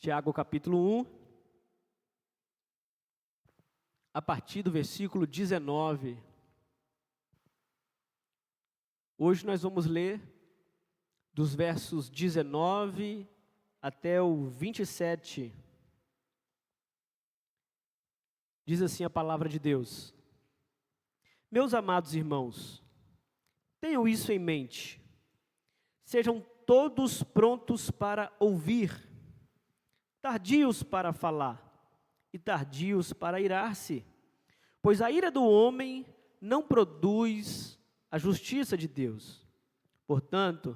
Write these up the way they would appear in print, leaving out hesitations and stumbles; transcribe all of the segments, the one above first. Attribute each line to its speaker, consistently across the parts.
Speaker 1: Tiago capítulo 1, a partir do versículo 19. Hoje nós vamos ler dos versos 19 até o 27. Diz assim a palavra de Deus: Meus amados irmãos, tenham isso em mente. Sejam todos prontos para ouvir, tardios para falar e tardios para irar-se, pois a ira do homem não produz a justiça de Deus. Portanto,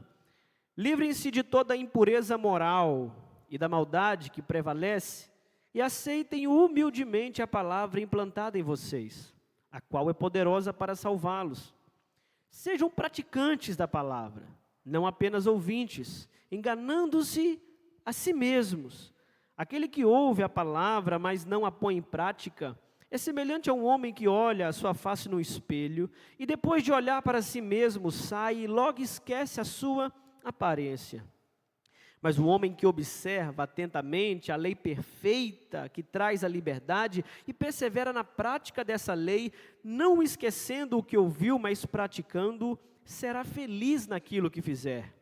Speaker 1: livrem-se de toda a impureza moral e da maldade que prevalece e aceitem humildemente a palavra implantada em vocês, a qual é poderosa para salvá-los. Sejam praticantes da palavra, não apenas ouvintes, enganando-se a si mesmos. Aquele que ouve a palavra, mas não a põe em prática, é semelhante a um homem que olha a sua face no espelho e depois de olhar para si mesmo sai e logo esquece a sua aparência. Mas o homem que observa atentamente a lei perfeita que traz a liberdade e persevera na prática dessa lei, não esquecendo o que ouviu, mas praticando, será feliz naquilo que fizer.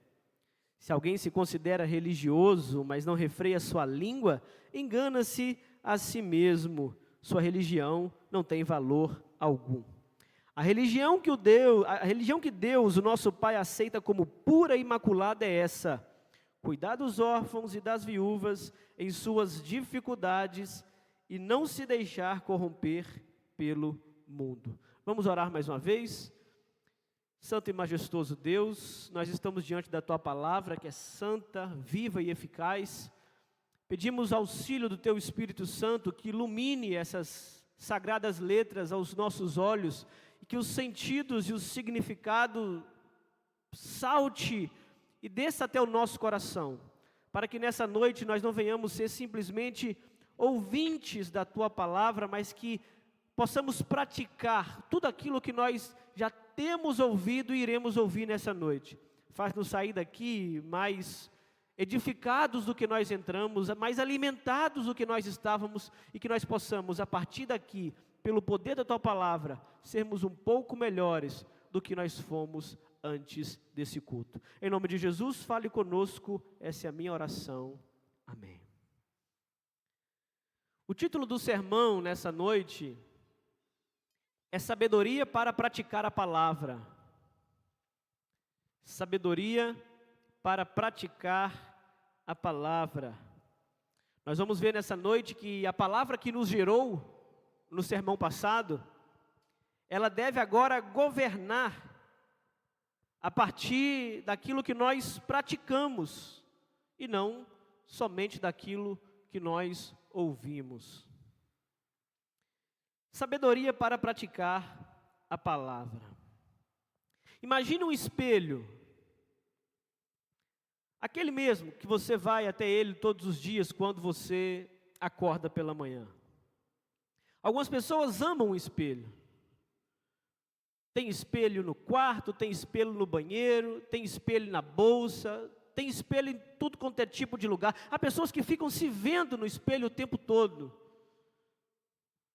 Speaker 1: Se alguém se considera religioso, mas não refreia sua língua, engana-se a si mesmo. Sua religião não tem valor algum. A religião que Deus, o nosso Pai, aceita como pura e imaculada é essa: cuidar dos órfãos e das viúvas em suas dificuldades e não se deixar corromper pelo mundo. Vamos orar mais uma vez? Santo e majestoso Deus, nós estamos diante da Tua palavra, que é santa, viva e eficaz. Pedimos auxílio do Teu Espírito Santo, que ilumine essas sagradas letras aos nossos olhos, e que os sentidos e o significado salte e desça até o nosso coração, para que nessa noite nós não venhamos ser simplesmente ouvintes da Tua palavra, mas que possamos praticar tudo aquilo que nós já temos ouvido e iremos ouvir nessa noite. Faz-nos sair daqui mais edificados do que nós entramos, mais alimentados do que nós estávamos, e que nós possamos, a partir daqui, pelo poder da Tua palavra, sermos um pouco melhores do que nós fomos antes desse culto. Em nome de Jesus, fale conosco, essa é a minha oração. Amém. O título do sermão nessa noite é sabedoria para praticar a palavra. Sabedoria para praticar a palavra. Nós vamos ver nessa noite que a palavra que nos gerou no sermão passado, ela deve agora governar a partir daquilo que nós praticamos e não somente daquilo que nós ouvimos. Sabedoria para praticar a palavra. Imagine um espelho, aquele mesmo que você vai até ele todos os dias quando você acorda pela manhã. Algumas pessoas amam o espelho. Tem espelho no quarto, tem espelho no banheiro, tem espelho na bolsa, tem espelho em tudo quanto é tipo de lugar. Há pessoas que ficam se vendo no espelho o tempo todo.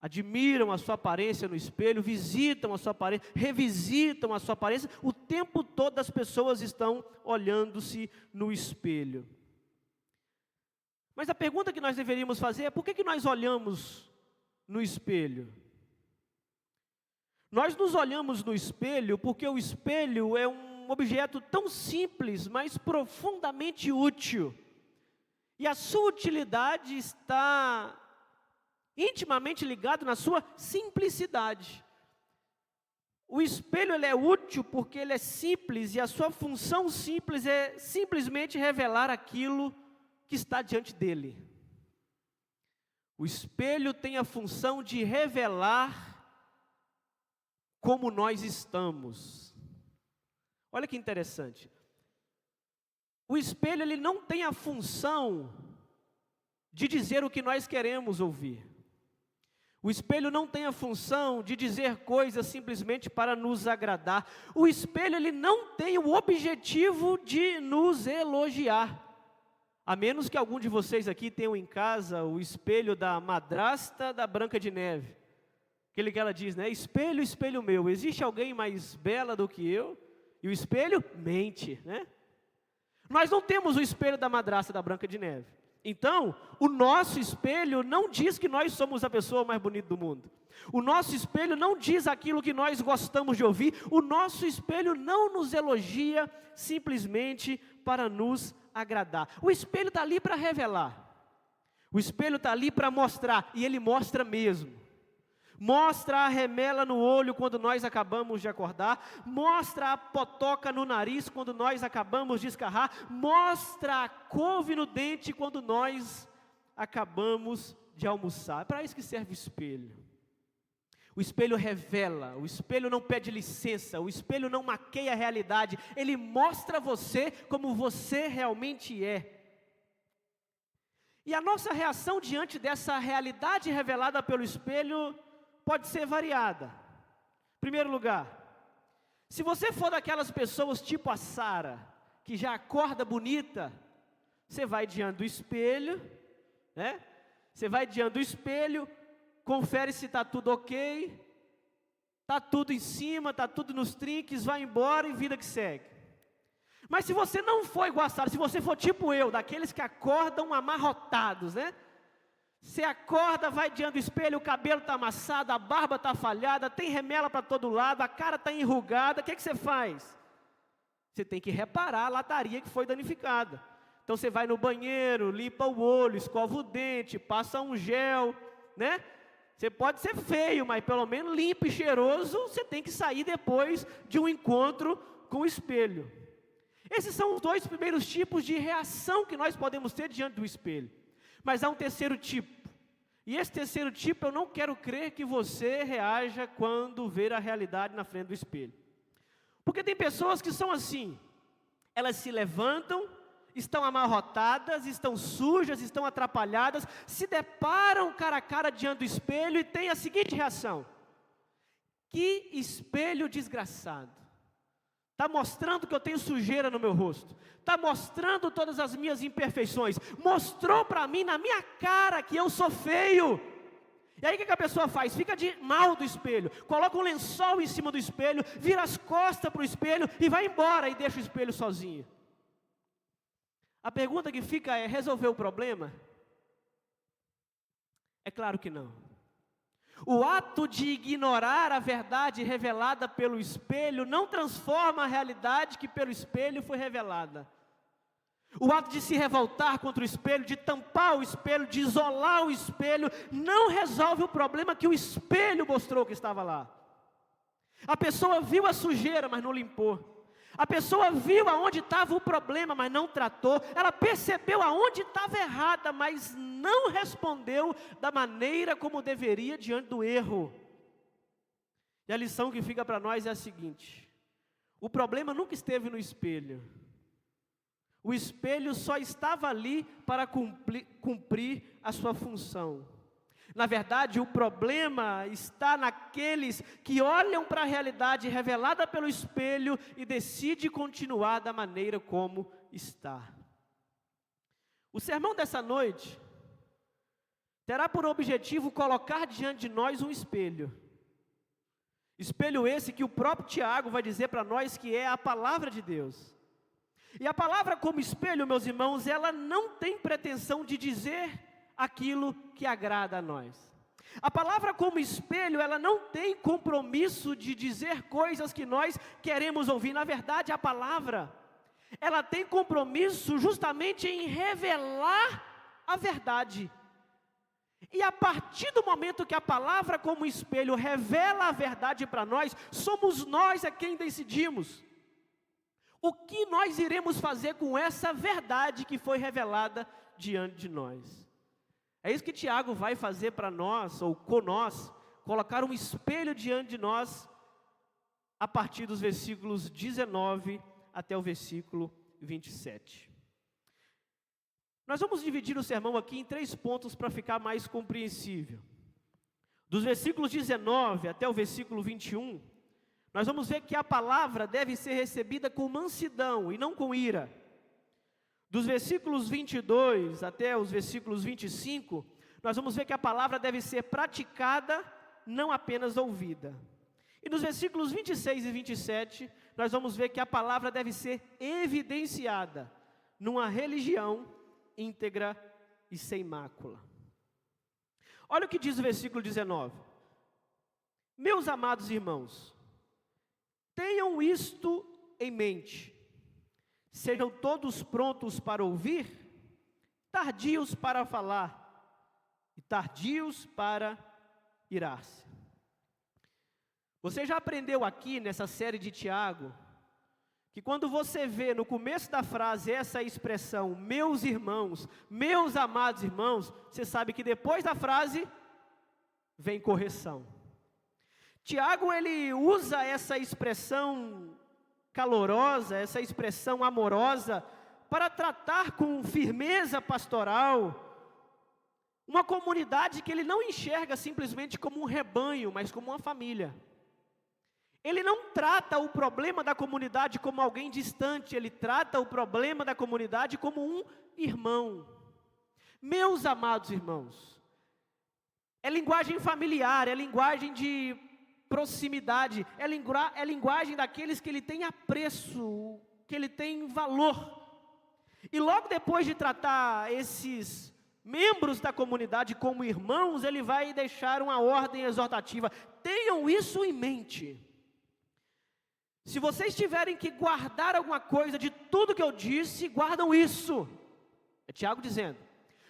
Speaker 1: Admiram a sua aparência no espelho, visitam a sua aparência, revisitam a sua aparência. O tempo todo as pessoas estão olhando-se no espelho. Mas a pergunta que nós deveríamos fazer é: por que nós olhamos no espelho? Nós nos olhamos no espelho porque o espelho é um objeto tão simples, mas profundamente útil. E a sua utilidade está intimamente ligado na sua simplicidade. O espelho ele é útil porque ele é simples, e a sua função simples é simplesmente revelar aquilo que está diante dele. O espelho tem a função de revelar como nós estamos. Olha que interessante. O espelho ele não tem a função de dizer o que nós queremos ouvir. O espelho não tem a função de dizer coisas simplesmente para nos agradar. O espelho ele não tem o objetivo de nos elogiar. A menos que algum de vocês aqui tenham em casa o espelho da madrasta da Branca de Neve. Aquele que ela diz, né? Espelho, espelho meu, existe alguém mais bela do que eu? E o espelho mente, né? Nós não temos o espelho da madrasta da Branca de Neve. Então, o nosso espelho não diz que nós somos a pessoa mais bonita do mundo. O nosso espelho não diz aquilo que nós gostamos de ouvir. O nosso espelho não nos elogia simplesmente para nos agradar. O espelho está ali para revelar. O espelho está ali para mostrar, e ele mostra mesmo. Mostra a remela no olho quando nós acabamos de acordar, mostra a potoca no nariz quando nós acabamos de escarrar, mostra a couve no dente quando nós acabamos de almoçar. É para isso que serve o espelho. O espelho revela, o espelho não pede licença, o espelho não maqueia a realidade, ele mostra você como você realmente é. E a nossa reação diante dessa realidade revelada pelo espelho pode ser variada. Em primeiro lugar, se você for daquelas pessoas tipo a Sara, que já acorda bonita, você vai diante do espelho, né? Você vai diante do espelho, confere se está tudo ok, está tudo em cima, está tudo nos trinques, vai embora e vida que segue. Mas se você não for igual a Sara, se você for tipo eu, daqueles que acordam amarrotados, né? Você acorda, vai diante do espelho, o cabelo está amassado, a barba está falhada, tem remela para todo lado, a cara está enrugada, o que você faz? Você tem que reparar a lataria que foi danificada. Então você vai no banheiro, limpa o olho, escova o dente, passa um gel, né? Você pode ser feio, mas pelo menos limpo e cheiroso, você tem que sair depois de um encontro com o espelho. Esses são os dois primeiros tipos de reação que nós podemos ter diante do espelho. Mas há um terceiro tipo, e esse terceiro tipo eu não quero crer que você reaja quando ver a realidade na frente do espelho. Porque tem pessoas que são assim, elas se levantam, estão amarrotadas, estão sujas, estão atrapalhadas, se deparam cara a cara diante do espelho e tem a seguinte reação: que espelho desgraçado! Está mostrando que eu tenho sujeira no meu rosto, está mostrando todas as minhas imperfeições, mostrou para mim, na minha cara, que eu sou feio. E aí o que a pessoa faz? Fica de mal do espelho, coloca um lençol em cima do espelho, vira as costas para o espelho e vai embora e deixa o espelho sozinho. A pergunta que fica é: resolveu o problema? É claro que não. O ato de ignorar a verdade revelada pelo espelho não transforma a realidade que pelo espelho foi revelada. O ato de se revoltar contra o espelho, de tampar o espelho, de isolar o espelho, não resolve o problema que o espelho mostrou que estava lá. A pessoa viu a sujeira, mas não limpou. A pessoa viu aonde estava o problema, mas não tratou. Ela percebeu aonde estava errada, mas não respondeu da maneira como deveria diante do erro. E a lição que fica para nós é a seguinte: o problema nunca esteve no espelho. O espelho só estava ali para cumprir a sua função. Na verdade, o problema está naqueles que olham para a realidade revelada pelo espelho e decidem continuar da maneira como está. O sermão dessa noite terá por objetivo colocar diante de nós um espelho. Espelho esse que o próprio Tiago vai dizer para nós que é a palavra de Deus. E a palavra como espelho, meus irmãos, ela não tem pretensão de dizer aquilo que agrada a nós. A palavra como espelho, ela não tem compromisso de dizer coisas que nós queremos ouvir. Na verdade, a palavra, ela tem compromisso justamente em revelar a verdade. E a partir do momento que a palavra como espelho revela a verdade para nós, somos nós quem decidimos o que nós iremos fazer com essa verdade que foi revelada diante de nós. É isso que Tiago vai fazer para nós, ou com nós, colocar um espelho diante de nós, a partir dos versículos 19 até o versículo 27. Nós vamos dividir o sermão aqui em 3 pontos para ficar mais compreensível. Dos versículos 19 até o versículo 21, nós vamos ver que a palavra deve ser recebida com mansidão e não com ira. dos versículos 22 até os versículos 25, nós vamos ver que a palavra deve ser praticada, não apenas ouvida. E nos versículos 26 e 27, nós vamos ver que a palavra deve ser evidenciada numa religião íntegra e sem mácula. Olha o que diz o versículo 19. Meus amados irmãos, tenham isto em mente, sejam todos prontos para ouvir, tardios para falar e tardios para irar-se. Você já aprendeu aqui nessa série de Tiago, que quando você vê no começo da frase essa expressão, meus irmãos, meus amados irmãos, você sabe que depois da frase vem correção. Tiago, ele usa essa expressão calorosa, essa expressão amorosa, para tratar com firmeza pastoral uma comunidade que ele não enxerga simplesmente como um rebanho, mas como uma família. Ele não trata o problema da comunidade como alguém distante, ele trata o problema da comunidade como um irmão. Meus amados irmãos, é linguagem familiar, é linguagem de proximidade, é linguagem daqueles que ele tem apreço, que ele tem valor. E logo depois de tratar esses membros da comunidade como irmãos, ele vai deixar uma ordem exortativa. Tenham isso em mente. Se vocês tiverem que guardar alguma coisa de tudo que eu disse, guardam isso. É Tiago dizendo.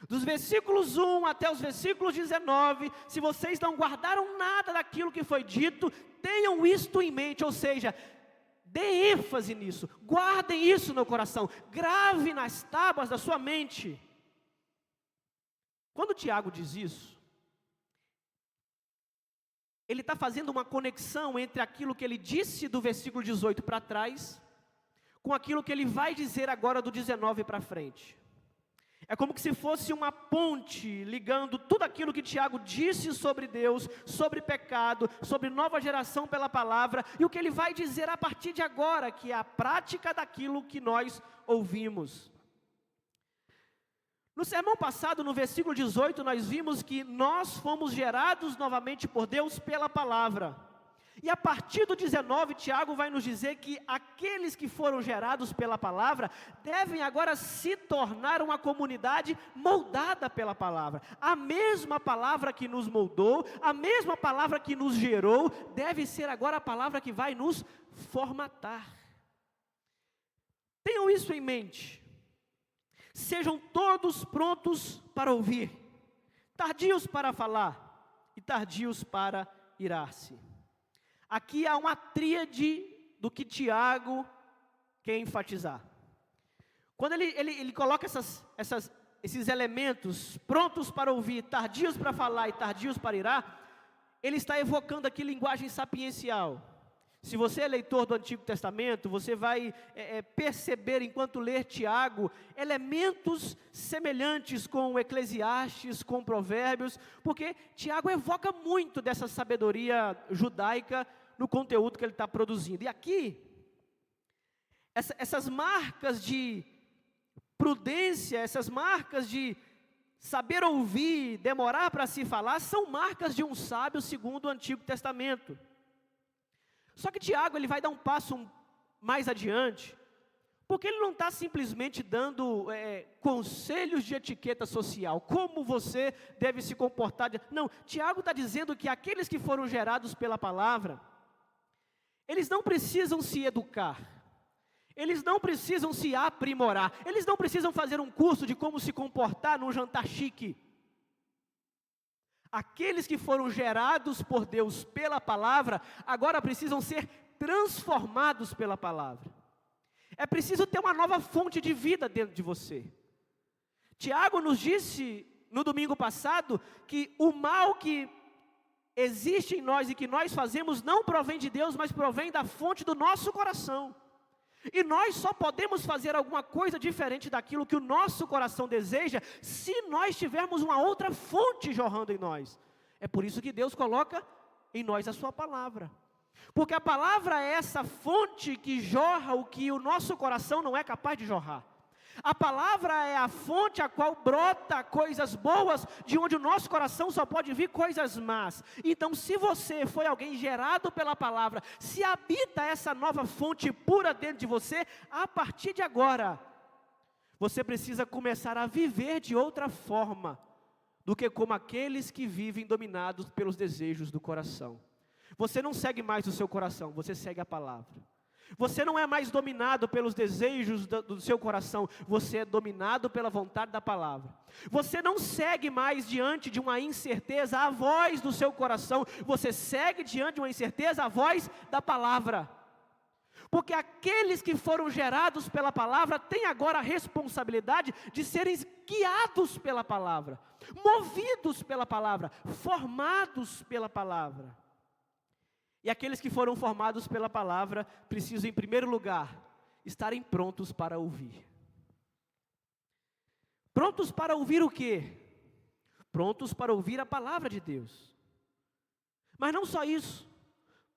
Speaker 1: Dos versículos 1 até os versículos 19, se vocês não guardaram nada daquilo que foi dito, tenham isto em mente, ou seja, dê ênfase nisso, guardem isso no coração, grave nas tábuas da sua mente. Quando Tiago diz isso, ele está fazendo uma conexão entre aquilo que ele disse do versículo 18 para trás, com aquilo que ele vai dizer agora do 19 para frente. É como se fosse uma ponte ligando tudo aquilo que Tiago disse sobre Deus, sobre pecado, sobre nova geração pela palavra, e o que ele vai dizer a partir de agora, que é a prática daquilo que nós ouvimos. No sermão passado, no versículo 18, nós vimos que nós fomos gerados novamente por Deus pela palavra. E a partir do 19, Tiago vai nos dizer que aqueles que foram gerados pela palavra devem agora se tornar uma comunidade moldada pela palavra. A mesma palavra que nos moldou, a mesma palavra que nos gerou, deve ser agora a palavra que vai nos formatar. Tenham isso em mente. Sejam todos prontos para ouvir, tardios para falar e tardios para irar-se. Aqui há uma tríade do que Tiago quer enfatizar. Quando ele coloca esses elementos, prontos para ouvir, tardios para falar e tardios para irar, ele está evocando aqui linguagem sapiencial. Se você é leitor do Antigo Testamento, você vai perceber, enquanto ler Tiago, elementos semelhantes com Eclesiastes, com Provérbios, porque Tiago evoca muito dessa sabedoria judaica no conteúdo que ele está produzindo. E aqui, essas marcas de prudência, essas marcas de saber ouvir, demorar para se falar, são marcas de um sábio segundo o Antigo Testamento. Só que Tiago, ele vai dar um passo mais adiante, porque ele não está simplesmente dando conselhos de etiqueta social, como você deve se comportar. Não, Tiago está dizendo que aqueles que foram gerados pela palavra, eles não precisam se educar, eles não precisam se aprimorar, eles não precisam fazer um curso de como se comportar num jantar chique. Aqueles que foram gerados por Deus pela palavra, agora precisam ser transformados pela palavra. É preciso ter uma nova fonte de vida dentro de você. Tiago nos disse no domingo passado que o mal que existe em nós e que nós fazemos não provém de Deus, mas provém da fonte do nosso coração. E nós só podemos fazer alguma coisa diferente daquilo que o nosso coração deseja, se nós tivermos uma outra fonte jorrando em nós. É por isso que Deus coloca em nós a sua palavra. Porque a palavra é essa fonte que jorra o que o nosso coração não é capaz de jorrar. A palavra é a fonte a qual brota coisas boas, de onde o nosso coração só pode vir coisas más. Então, se você foi alguém gerado pela palavra, se habita essa nova fonte pura dentro de você, a partir de agora, você precisa começar a viver de outra forma, do que como aqueles que vivem dominados pelos desejos do coração. Você não segue mais o seu coração, você segue a palavra. Você não é mais dominado pelos desejos do seu coração, você é dominado pela vontade da palavra. Você não segue mais diante de uma incerteza a voz do seu coração, você segue diante de uma incerteza a voz da palavra. Porque aqueles que foram gerados pela palavra têm agora a responsabilidade de serem guiados pela palavra, movidos pela palavra, formados pela palavra. E aqueles que foram formados pela palavra precisam, em primeiro lugar, estarem prontos para ouvir. Prontos para ouvir o quê? Prontos para ouvir a palavra de Deus. Mas não só isso,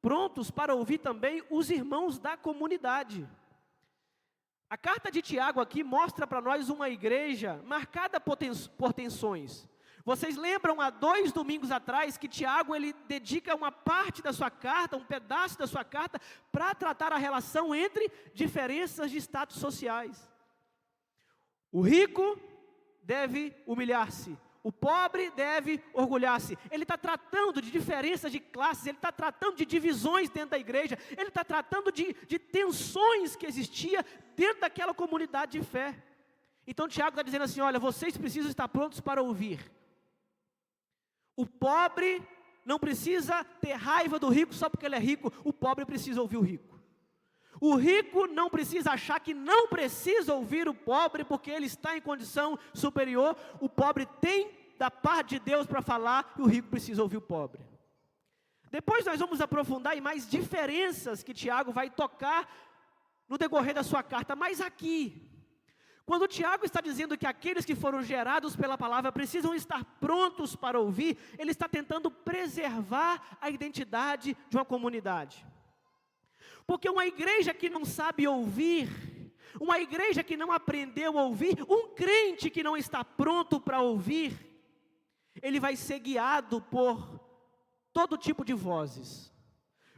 Speaker 1: prontos para ouvir também os irmãos da comunidade. A carta de Tiago aqui mostra para nós uma igreja marcada por tensões. Vocês lembram há 2 domingos atrás que Tiago ele dedica uma parte da sua carta, um pedaço da sua carta, para tratar a relação entre diferenças de status sociais. O rico deve humilhar-se, o pobre deve orgulhar-se. Ele está tratando de diferenças de classes, ele está tratando de divisões dentro da igreja, ele está tratando de tensões que existiam dentro daquela comunidade de fé. Então Tiago está dizendo assim, olha, vocês precisam estar prontos para ouvir. O pobre não precisa ter raiva do rico só porque ele é rico, o pobre precisa ouvir o rico. O rico não precisa achar que não precisa ouvir o pobre porque ele está em condição superior. O pobre tem da parte de Deus para falar e o rico precisa ouvir o pobre. Depois nós vamos aprofundar em mais diferenças que Tiago vai tocar no decorrer da sua carta, mas aqui, quando Tiago está dizendo que aqueles que foram gerados pela palavra precisam estar prontos para ouvir, ele está tentando preservar a identidade de uma comunidade. Porque uma igreja que não sabe ouvir, uma igreja que não aprendeu a ouvir, um crente que não está pronto para ouvir, ele vai ser guiado por todo tipo de vozes.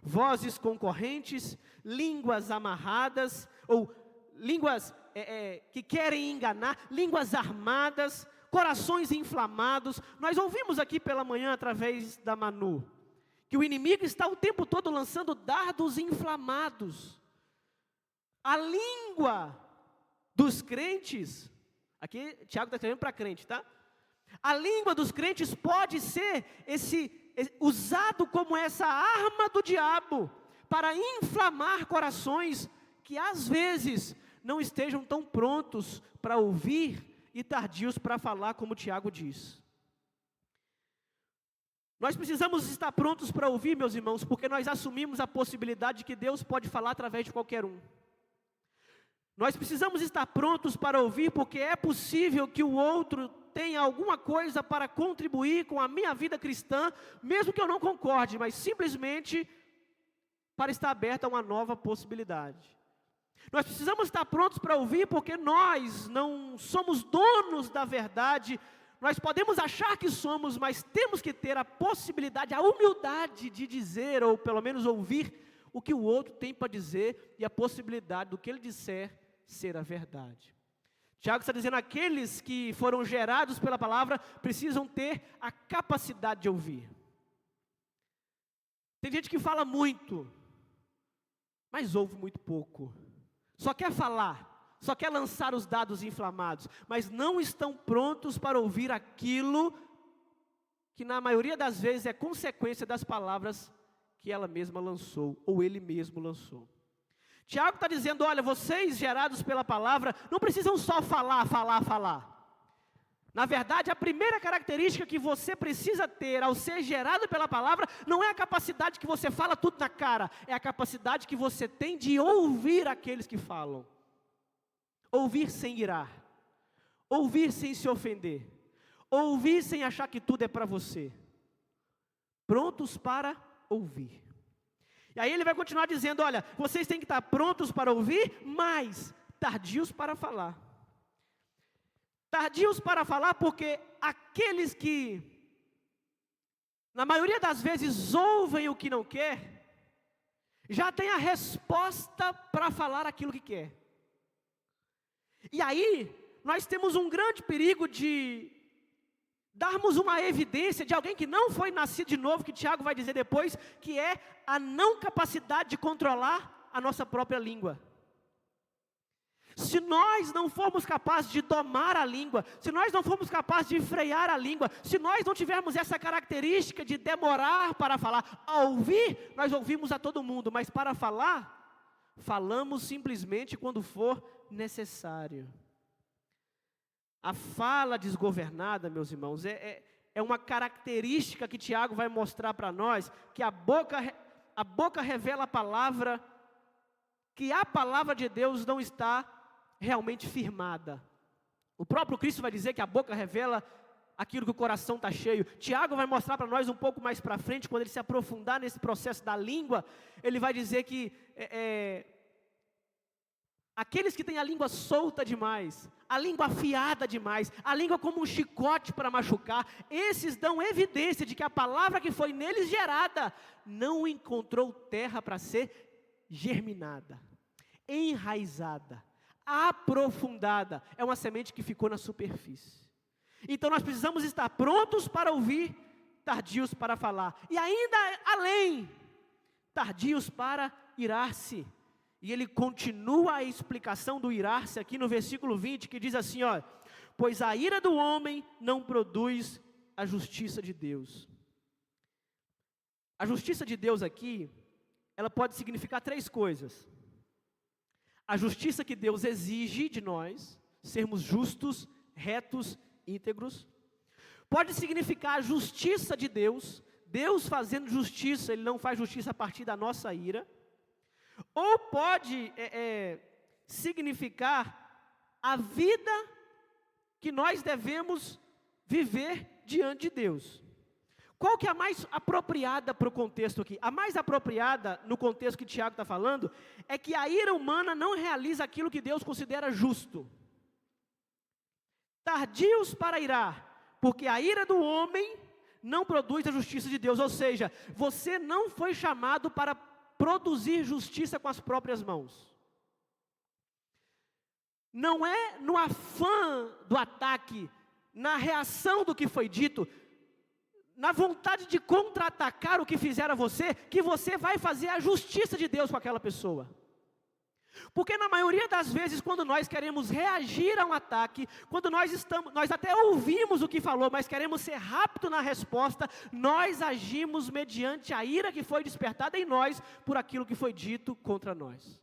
Speaker 1: Vozes concorrentes, línguas amarradas, ou línguas que querem enganar, línguas armadas, corações inflamados. Nós ouvimos aqui pela manhã, através da Manu, que o inimigo está o tempo todo lançando dardos inflamados. A língua dos crentes, aqui Tiago está escrevendo para crente, tá? A língua dos crentes pode ser usado como essa arma do diabo, para inflamar corações que às vezes não estejam tão prontos para ouvir e tardios para falar, como Tiago diz. Nós precisamos estar prontos para ouvir, meus irmãos, porque nós assumimos a possibilidade de que Deus pode falar através de qualquer um. Nós precisamos estar prontos para ouvir, porque é possível que o outro tenha alguma coisa para contribuir com a minha vida cristã, mesmo que eu não concorde, mas simplesmente para estar aberto a uma nova possibilidade. Nós precisamos estar prontos para ouvir, porque nós não somos donos da verdade. Nós podemos achar que somos, mas temos que ter a possibilidade, a humildade de dizer, ou pelo menos ouvir, o que o outro tem para dizer, e a possibilidade do que ele disser ser a verdade. Tiago está dizendo, aqueles que foram gerados pela palavra, precisam ter a capacidade de ouvir. Tem gente que fala muito, mas ouve muito pouco. Só quer falar, só quer lançar os dados inflamados, mas não estão prontos para ouvir aquilo que na maioria das vezes é consequência das palavras que ela mesma lançou, ou ele mesmo lançou. Tiago está dizendo, olha, vocês gerados pela palavra, não precisam só falar. Na verdade, a primeira característica que você precisa ter ao ser gerado pela palavra, não é a capacidade que você fala tudo na cara, é a capacidade que você tem de ouvir aqueles que falam. Ouvir sem irar, ouvir sem se ofender, ouvir sem achar que tudo é para você. Prontos para ouvir. E aí ele vai continuar dizendo, olha, vocês têm que estar prontos para ouvir, mas tardios para falar. Tardios para falar, porque aqueles que, na maioria das vezes, ouvem o que não quer, já tem a resposta para falar aquilo que quer. E aí, nós temos um grande perigo de darmos uma evidência de alguém que não foi nascido de novo, que Tiago vai dizer depois, que é a não capacidade de controlar a nossa própria língua. Se nós não formos capazes de domar a língua, se nós não formos capazes de frear a língua, se nós não tivermos essa característica de demorar para falar, a ouvir, nós ouvimos a todo mundo, mas para falar, falamos simplesmente quando for necessário. A fala desgovernada, meus irmãos, é uma característica que Tiago vai mostrar para nós, que a boca revela a palavra, que a palavra de Deus não está realmente firmada. O próprio Cristo vai dizer que a boca revela aquilo que o coração está cheio. Tiago vai mostrar para nós um pouco mais para frente, quando ele se aprofundar nesse processo da língua, ele vai dizer que aqueles que têm a língua solta demais, a língua afiada demais, a língua como um chicote para machucar, esses dão evidência de que a palavra que foi neles gerada, não encontrou terra para ser germinada, enraizada, aprofundada. É uma semente que ficou na superfície. Então nós precisamos estar prontos para ouvir, tardios para falar. E ainda além, tardios para irar-se. E ele continua a explicação do irar-se aqui no versículo 20, que diz assim, ó: pois a ira do homem não produz a justiça de Deus. A justiça de Deus aqui, ela pode significar três coisas. A justiça que Deus exige de nós, sermos justos, retos, íntegros. Pode significar a justiça de Deus, Deus fazendo justiça, Ele não faz justiça a partir da nossa ira. Ou pode significar a vida que nós devemos viver diante de Deus. Qual que é a mais apropriada para o contexto aqui? A mais apropriada no contexto que Tiago está falando é que a ira humana não realiza aquilo que Deus considera justo. Tardios para irar, porque a ira do homem não produz a justiça de Deus. Ou seja, você não foi chamado para produzir justiça com as próprias mãos. Não é no afã do ataque, na reação do que foi dito, na vontade de contra-atacar o que fizeram a você, que você vai fazer a justiça de Deus com aquela pessoa. Porque na maioria das vezes, quando nós queremos reagir a um ataque, quando nós até ouvimos o que falou, mas queremos ser rápido na resposta, nós agimos mediante a ira que foi despertada em nós, por aquilo que foi dito contra nós.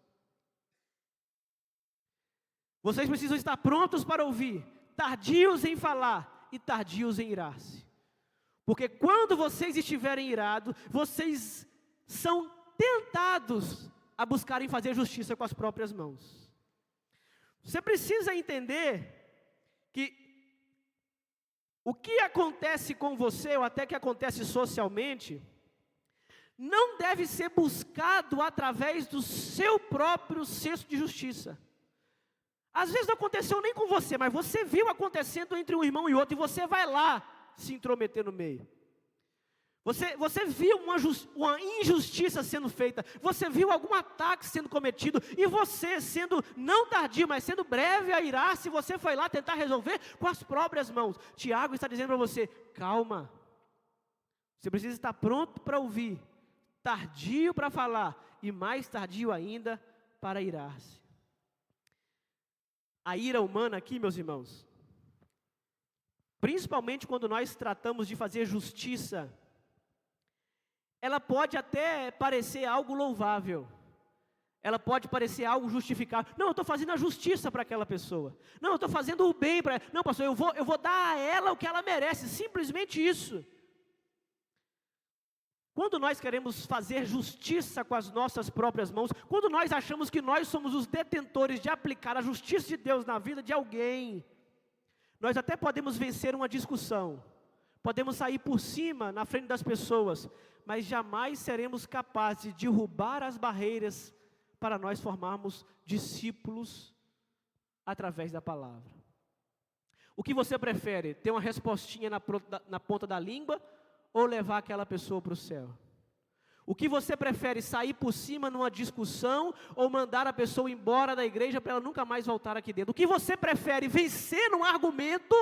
Speaker 1: Vocês precisam estar prontos para ouvir, tardios em falar e tardios em irar-se. Porque quando vocês estiverem irados, vocês são tentados a buscarem fazer justiça com as próprias mãos. Você precisa entender que o que acontece com você, ou até que acontece socialmente, não deve ser buscado através do seu próprio senso de justiça. Às vezes não aconteceu nem com você, mas você viu acontecendo entre um irmão e outro, e você vai lá se intrometer no meio. Você viu uma injustiça sendo feita, você viu algum ataque sendo cometido, e você, sendo não tardio, mas sendo breve a irar-se, você foi lá tentar resolver com as próprias mãos. Tiago está dizendo para você, calma, você precisa estar pronto para ouvir, tardio para falar, e mais tardio ainda para irar-se. A ira humana aqui, meus irmãos, principalmente quando nós tratamos de fazer justiça, ela pode até parecer algo louvável, ela pode parecer algo justificável. Não, eu estou fazendo a justiça para aquela pessoa. Não, eu estou fazendo o bem para ela. Não, pastor, eu vou dar a ela o que ela merece, simplesmente isso. Quando nós queremos fazer justiça com as nossas próprias mãos, quando nós achamos que nós somos os detentores de aplicar a justiça de Deus na vida de alguém, nós até podemos vencer uma discussão, podemos sair por cima na frente das pessoas, mas jamais seremos capazes de derrubar as barreiras para nós formarmos discípulos através da palavra. O que você prefere? Ter uma respostinha na ponta da língua ou levar aquela pessoa para o céu? O que você prefere? Sair por cima numa discussão ou mandar a pessoa embora da igreja para ela nunca mais voltar aqui dentro? O que você prefere? Vencer num argumento,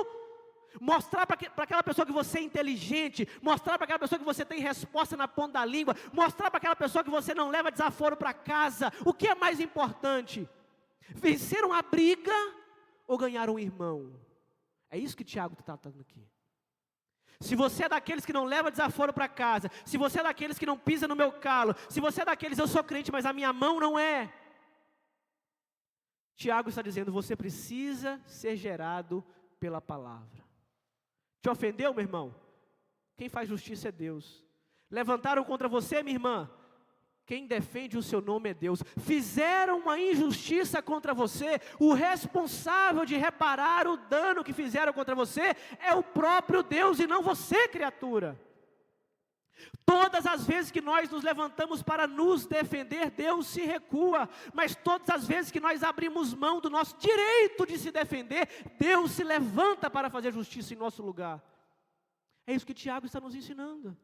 Speaker 1: mostrar para aquela pessoa que você é inteligente, mostrar para aquela pessoa que você tem resposta na ponta da língua, mostrar para aquela pessoa que você não leva desaforo para casa? O que é mais importante? Vencer uma briga ou ganhar um irmão? É isso que Tiago está tratando aqui. Se você é daqueles que não leva desaforo para casa, se você é daqueles que não pisa no meu calo, se você é daqueles, eu sou crente, mas a minha mão não é. Tiago está dizendo, você precisa ser gerado pela palavra. Te ofendeu, meu irmão? Quem faz justiça é Deus. Levantaram contra você, minha irmã? Quem defende o seu nome é Deus. Fizeram uma injustiça contra você, o responsável de reparar o dano que fizeram contra você é o próprio Deus e não você, criatura. Todas as vezes que nós nos levantamos para nos defender, Deus se recua. Mas todas as vezes que nós abrimos mão do nosso direito de se defender, Deus se levanta para fazer justiça em nosso lugar. É isso que Tiago está nos ensinando.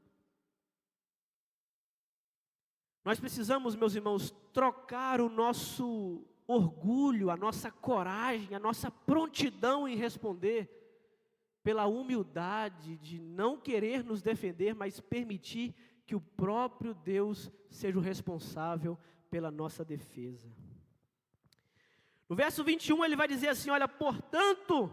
Speaker 1: Nós precisamos, meus irmãos, trocar o nosso orgulho, a nossa coragem, a nossa prontidão em responder, pela humildade de não querer nos defender, mas permitir que o próprio Deus seja o responsável pela nossa defesa. No verso 21 ele vai dizer assim, olha, portanto,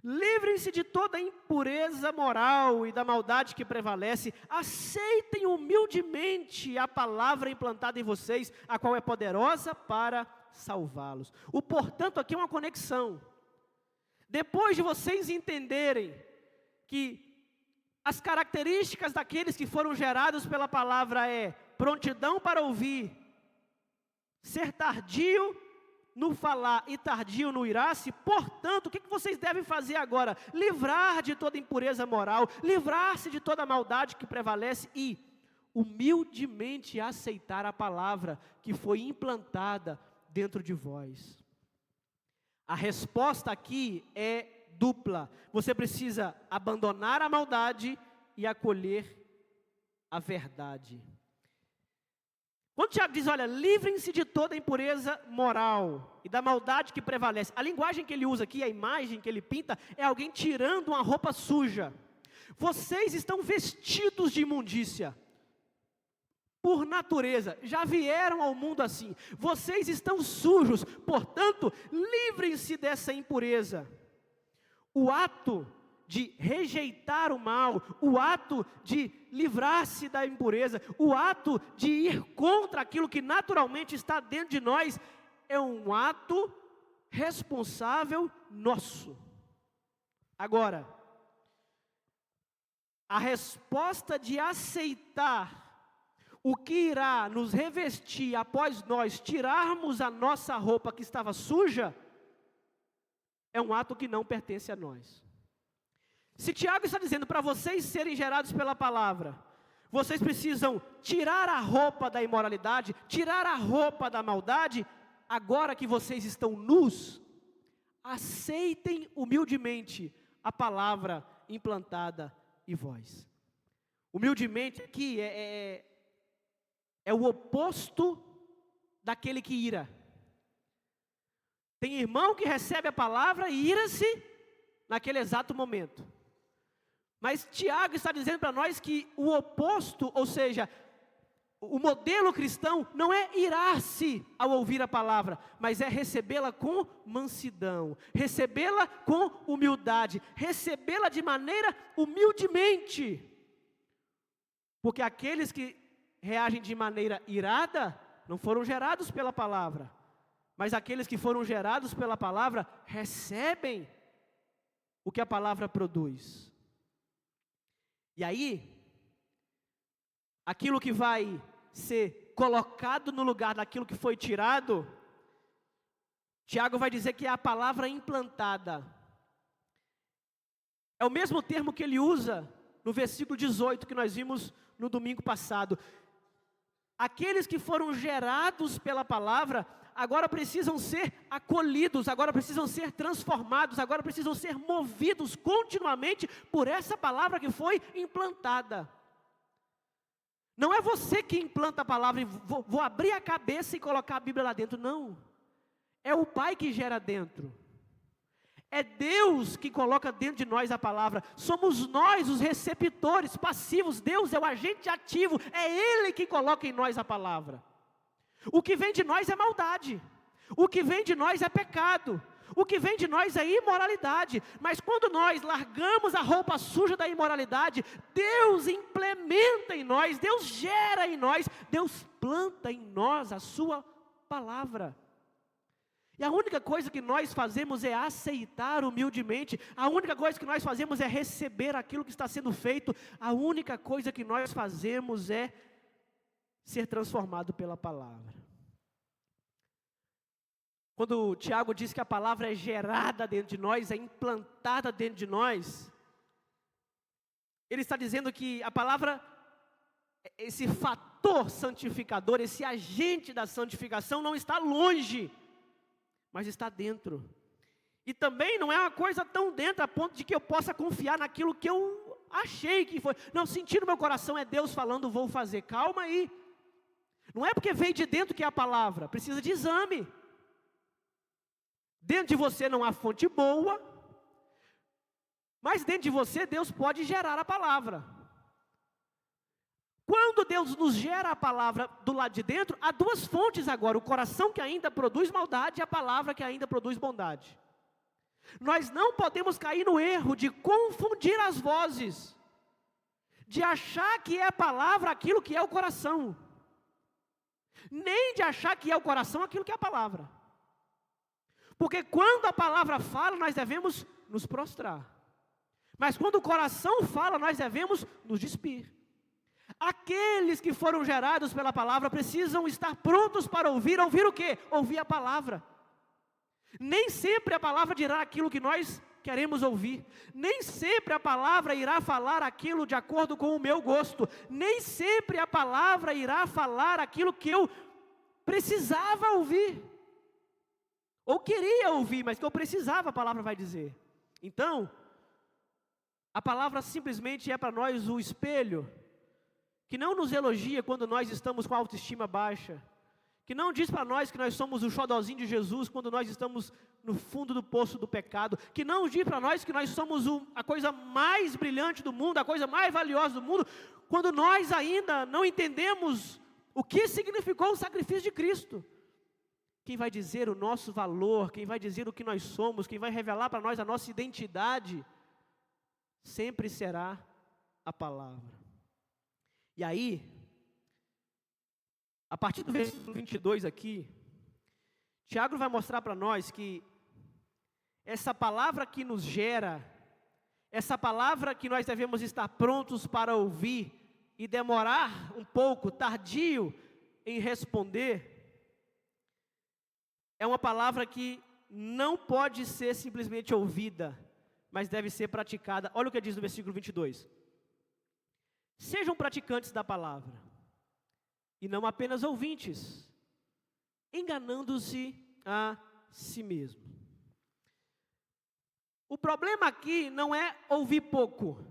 Speaker 1: livrem-se de toda a impureza moral e da maldade que prevalece, aceitem humildemente a palavra implantada em vocês, a qual é poderosa para salvá-los. O portanto aqui é uma conexão. Depois de vocês entenderem que as características daqueles que foram gerados pela palavra é prontidão para ouvir, ser tardio no falar e tardio no irar-se, portanto, o que vocês devem fazer agora? Livrar de toda impureza moral, livrar-se de toda maldade que prevalece e humildemente aceitar a palavra que foi implantada dentro de vós. A resposta aqui é dupla. Você precisa abandonar a maldade e acolher a verdade. Quando Tiago diz, olha, livrem-se de toda impureza moral e da maldade que prevalece. A linguagem que ele usa aqui, a imagem que ele pinta, é alguém tirando uma roupa suja. Vocês estão vestidos de imundícia. Por natureza, já vieram ao mundo assim. Vocês estão sujos, portanto, livrem-se dessa impureza. O ato de rejeitar o mal, o ato de livrar-se da impureza, o ato de ir contra aquilo que naturalmente está dentro de nós, é um ato responsável nosso. Agora, a resposta de aceitar o que irá nos revestir após nós tirarmos a nossa roupa que estava suja, é um ato que não pertence a nós. Se Tiago está dizendo para vocês serem gerados pela palavra, vocês precisam tirar a roupa da imoralidade, tirar a roupa da maldade, agora que vocês estão nus, aceitem humildemente a palavra implantada em vós. Humildemente aqui é o oposto daquele que ira. Tem irmão que recebe a palavra e ira-se naquele exato momento. Mas Tiago está dizendo para nós que o oposto, ou seja, o modelo cristão não é irar-se ao ouvir a palavra, mas é recebê-la com mansidão, recebê-la com humildade, recebê-la de maneira humildemente. Porque aqueles que reagem de maneira irada não foram gerados pela palavra, mas aqueles que foram gerados pela palavra recebem o que a palavra produz. E aí, aquilo que vai ser colocado no lugar daquilo que foi tirado, Tiago vai dizer que é a palavra implantada. É o mesmo termo que ele usa no versículo 18 que nós vimos no domingo passado. Aqueles que foram gerados pela palavra, agora precisam ser acolhidos, agora precisam ser transformados, agora precisam ser movidos continuamente por essa palavra que foi implantada. Não é você que implanta a palavra e vou abrir a cabeça e colocar a Bíblia lá dentro, não. É o Pai que gera dentro. É Deus que coloca dentro de nós a palavra. Somos nós os receptores passivos. Deus é o agente ativo. É Ele que coloca em nós a palavra. O que vem de nós é maldade. O que vem de nós é pecado. O que vem de nós é imoralidade. Mas quando nós largamos a roupa suja da imoralidade, Deus implementa em nós, Deus gera em nós, Deus planta em nós a sua palavra. E a única coisa que nós fazemos é aceitar humildemente. A única coisa que nós fazemos é receber aquilo que está sendo feito. A única coisa que nós fazemos é ser transformado pela palavra. Quando o Tiago diz que a palavra é gerada dentro de nós, é implantada dentro de nós, ele está dizendo que a palavra, esse fator santificador, esse agente da santificação não está longe, mas está dentro. E também não é uma coisa tão dentro a ponto de que eu possa confiar naquilo que eu achei que foi. Não, sentir no meu coração é Deus falando, vou fazer. Calma aí. Não é porque veio de dentro que é a palavra, precisa de exame. Dentro de você não há fonte boa, mas dentro de você Deus pode gerar a palavra. Quando Deus nos gera a palavra do lado de dentro, há duas fontes agora, o coração que ainda produz maldade e a palavra que ainda produz bondade. Nós não podemos cair no erro de confundir as vozes, de achar que é a palavra aquilo que é o coração, nem de achar que é o coração aquilo que é a palavra. Porque quando a palavra fala, nós devemos nos prostrar. Mas quando o coração fala, nós devemos nos despir. Aqueles que foram gerados pela palavra precisam estar prontos para ouvir. Ouvir o quê? Ouvir a palavra. Nem sempre a palavra dirá aquilo que nós queremos ouvir. Nem sempre a palavra irá falar aquilo de acordo com o meu gosto. Nem sempre a palavra irá falar aquilo que eu precisava ouvir. Ou queria ouvir, mas que eu precisava, a palavra vai dizer. Então, a palavra simplesmente é para nós o espelho, que não nos elogia quando nós estamos com a autoestima baixa, que não diz para nós que nós somos o xodozinho de Jesus quando nós estamos no fundo do poço do pecado, que não diz para nós que nós somos a coisa mais brilhante do mundo, a coisa mais valiosa do mundo, quando nós ainda não entendemos o que significou o sacrifício de Cristo. Quem vai dizer o nosso valor, quem vai dizer o que nós somos, quem vai revelar para nós a nossa identidade, sempre será a palavra. E aí, a partir do versículo 22 aqui, Tiago vai mostrar para nós que essa palavra que nos gera, essa palavra que nós devemos estar prontos para ouvir e demorar um pouco, tardio em responder, é uma palavra que não pode ser simplesmente ouvida, mas deve ser praticada. Olha o que diz no versículo 22. Sejam praticantes da palavra, e não apenas ouvintes, enganando-se a si mesmo. O problema aqui não é ouvir pouco.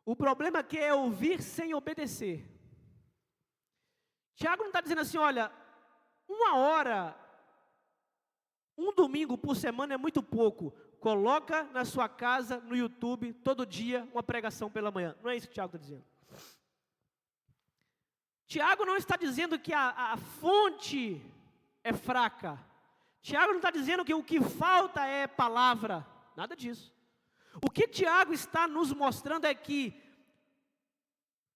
Speaker 1: O problema aqui é ouvir sem obedecer. Tiago não está dizendo assim, olha, 1 hora, um domingo por semana é muito pouco. Coloca na sua casa, no YouTube, todo dia, uma pregação pela manhã. Não é isso que Tiago está dizendo. Tiago não está dizendo que a fonte é fraca. Tiago não está dizendo que o que falta é palavra. Nada disso. O que Tiago está nos mostrando é que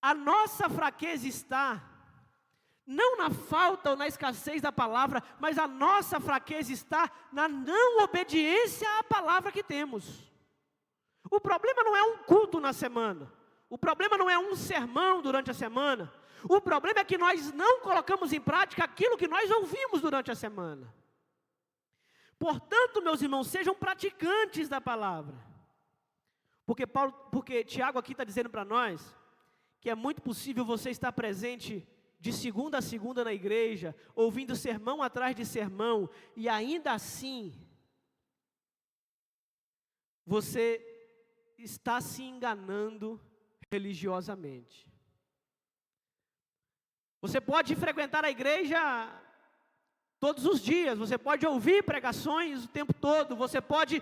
Speaker 1: a nossa fraqueza está não na falta ou na escassez da palavra, mas a nossa fraqueza está na não obediência à palavra que temos. O problema não é um culto na semana. O problema não é um sermão durante a semana. O problema é que nós não colocamos em prática aquilo que nós ouvimos durante a semana. Portanto, meus irmãos, sejam praticantes da palavra. Porque Tiago aqui está dizendo para nós que é muito possível você estar presente de segunda a segunda na igreja, ouvindo sermão atrás de sermão, e ainda assim, você está se enganando religiosamente. Você pode frequentar a igreja todos os dias, você pode ouvir pregações o tempo todo, você pode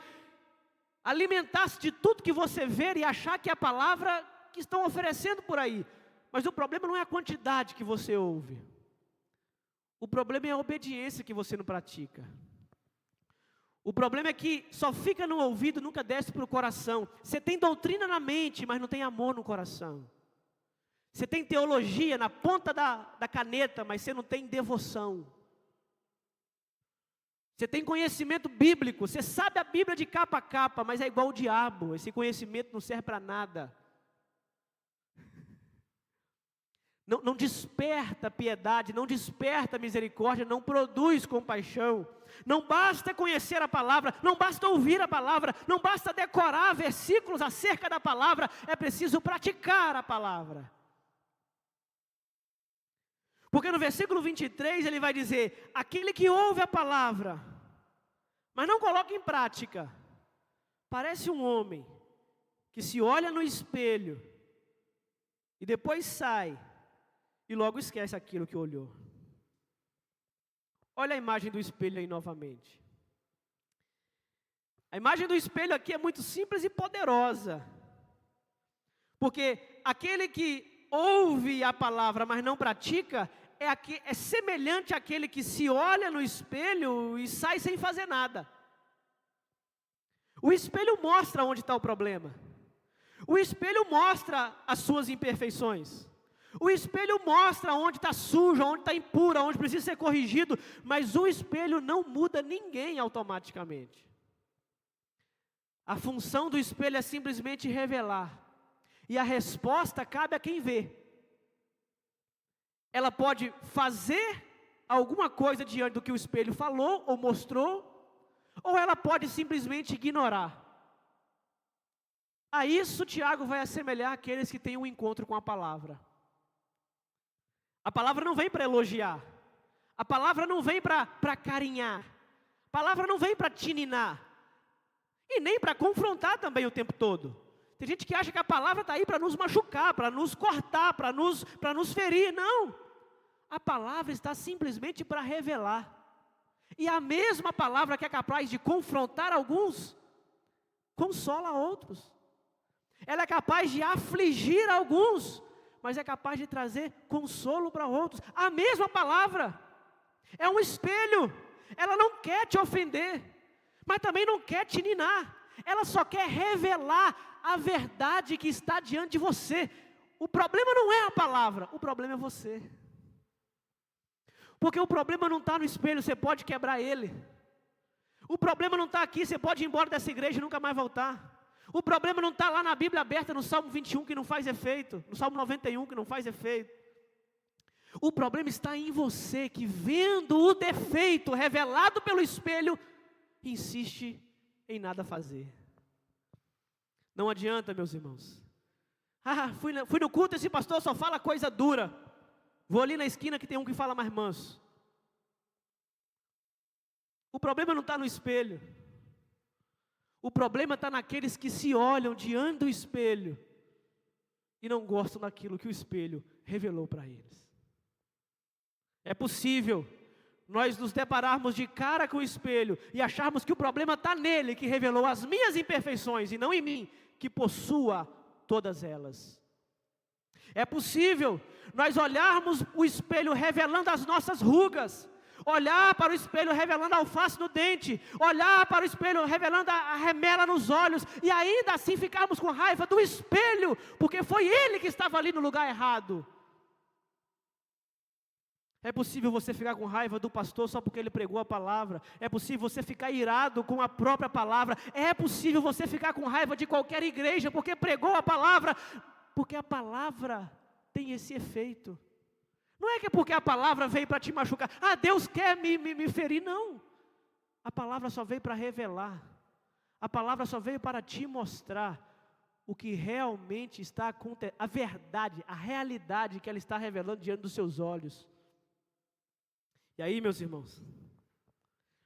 Speaker 1: alimentar-se de tudo que você vê e achar que é a palavra que estão oferecendo por aí. Mas o problema não é a quantidade que você ouve. O problema é a obediência que você não pratica. O problema é que só fica no ouvido, nunca desce para o coração. Você tem doutrina na mente, mas não tem amor no coração. Você tem teologia na ponta da caneta, mas você não tem devoção. Você tem conhecimento bíblico, você sabe a Bíblia de capa a capa, mas é igual o diabo, esse conhecimento não serve para nada. Não desperta piedade, não desperta misericórdia, não produz compaixão. Não basta conhecer a palavra, não basta ouvir a palavra, não basta decorar versículos acerca da palavra, é preciso praticar a palavra. Porque no versículo 23 ele vai dizer: aquele que ouve a palavra, mas não coloca em prática, parece um homem que se olha no espelho e depois sai e logo esquece aquilo que olhou. Olha a imagem do espelho aí novamente. A imagem do espelho aqui é muito simples e poderosa. Porque aquele que ouve a palavra, mas não pratica, é semelhante àquele que se olha no espelho e sai sem fazer nada. O espelho mostra onde está o problema. O espelho mostra as suas imperfeições. O espelho mostra onde está sujo, onde está impuro, onde precisa ser corrigido. Mas o espelho não muda ninguém automaticamente. A função do espelho é simplesmente revelar. E a resposta cabe a quem vê. Ela pode fazer alguma coisa diante do que o espelho falou ou mostrou, ou ela pode simplesmente ignorar. A isso Tiago vai assemelhar aqueles que têm um encontro com a palavra. A palavra não vem para elogiar, a palavra não vem para carinhar, a palavra não vem para tininar, e nem para confrontar também o tempo todo. Tem gente que acha que a palavra está aí para nos machucar, para nos cortar, para nos ferir. Não, a palavra está simplesmente para revelar. E a mesma palavra que é capaz de confrontar alguns, consola outros. Ela é capaz de afligir alguns, mas é capaz de trazer consolo para outros. A mesma palavra é um espelho. Ela não quer te ofender, mas também não quer te ninar. Ela só quer revelar a verdade que está diante de você. O problema não é a palavra, o problema é você. Porque o problema não está no espelho, você pode quebrar ele. O problema não está aqui, você pode ir embora dessa igreja e nunca mais voltar. O problema não está lá na Bíblia aberta, no Salmo 21, que não faz efeito, no Salmo 91, que não faz efeito. O problema está em você, que vendo o defeito revelado pelo espelho, insiste em nada fazer. Não adianta, meus irmãos. Fui no culto, esse pastor só fala coisa dura. Vou ali na esquina que tem um que fala mais manso. O problema não está no espelho. O problema está naqueles que se olham diante do espelho e não gostam daquilo que o espelho revelou para eles. É possível nós nos depararmos de cara com o espelho e acharmos que o problema está nele, que revelou as minhas imperfeições, e não em mim, que possua todas elas. É possível nós olharmos o espelho revelando as nossas rugas, olhar para o espelho revelando a alface no dente, olhar para o espelho revelando a remela nos olhos, e ainda assim ficarmos com raiva do espelho, porque foi ele que estava ali no lugar errado. É possível você ficar com raiva do pastor só porque ele pregou a palavra. É possível você ficar irado com a própria palavra. É possível você ficar com raiva de qualquer igreja porque pregou a palavra, porque a palavra tem esse efeito. Não é que é porque a palavra veio para te machucar. Deus quer me ferir. Não. A palavra só veio para revelar. A palavra só veio para te mostrar o que realmente está acontecendo, a verdade, a realidade que ela está revelando diante dos seus olhos. E aí, meus irmãos,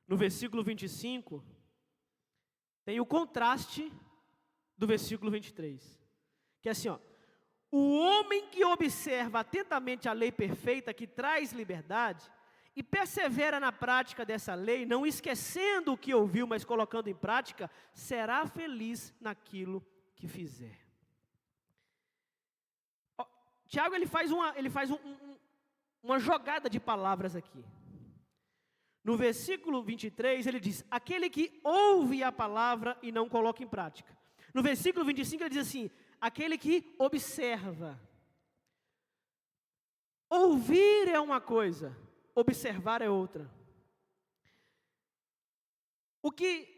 Speaker 1: no versículo 25, tem o contraste do versículo 23, que é assim, ó: o homem que observa atentamente a lei perfeita que traz liberdade, e persevera na prática dessa lei, não esquecendo o que ouviu, mas colocando em prática, será feliz naquilo que fizer. Tiago ele faz uma jogada de palavras aqui. No versículo 23 ele diz: aquele que ouve a palavra e não coloca em prática. No versículo 25 ele diz assim: aquele que observa. Ouvir é uma coisa, observar é outra. O que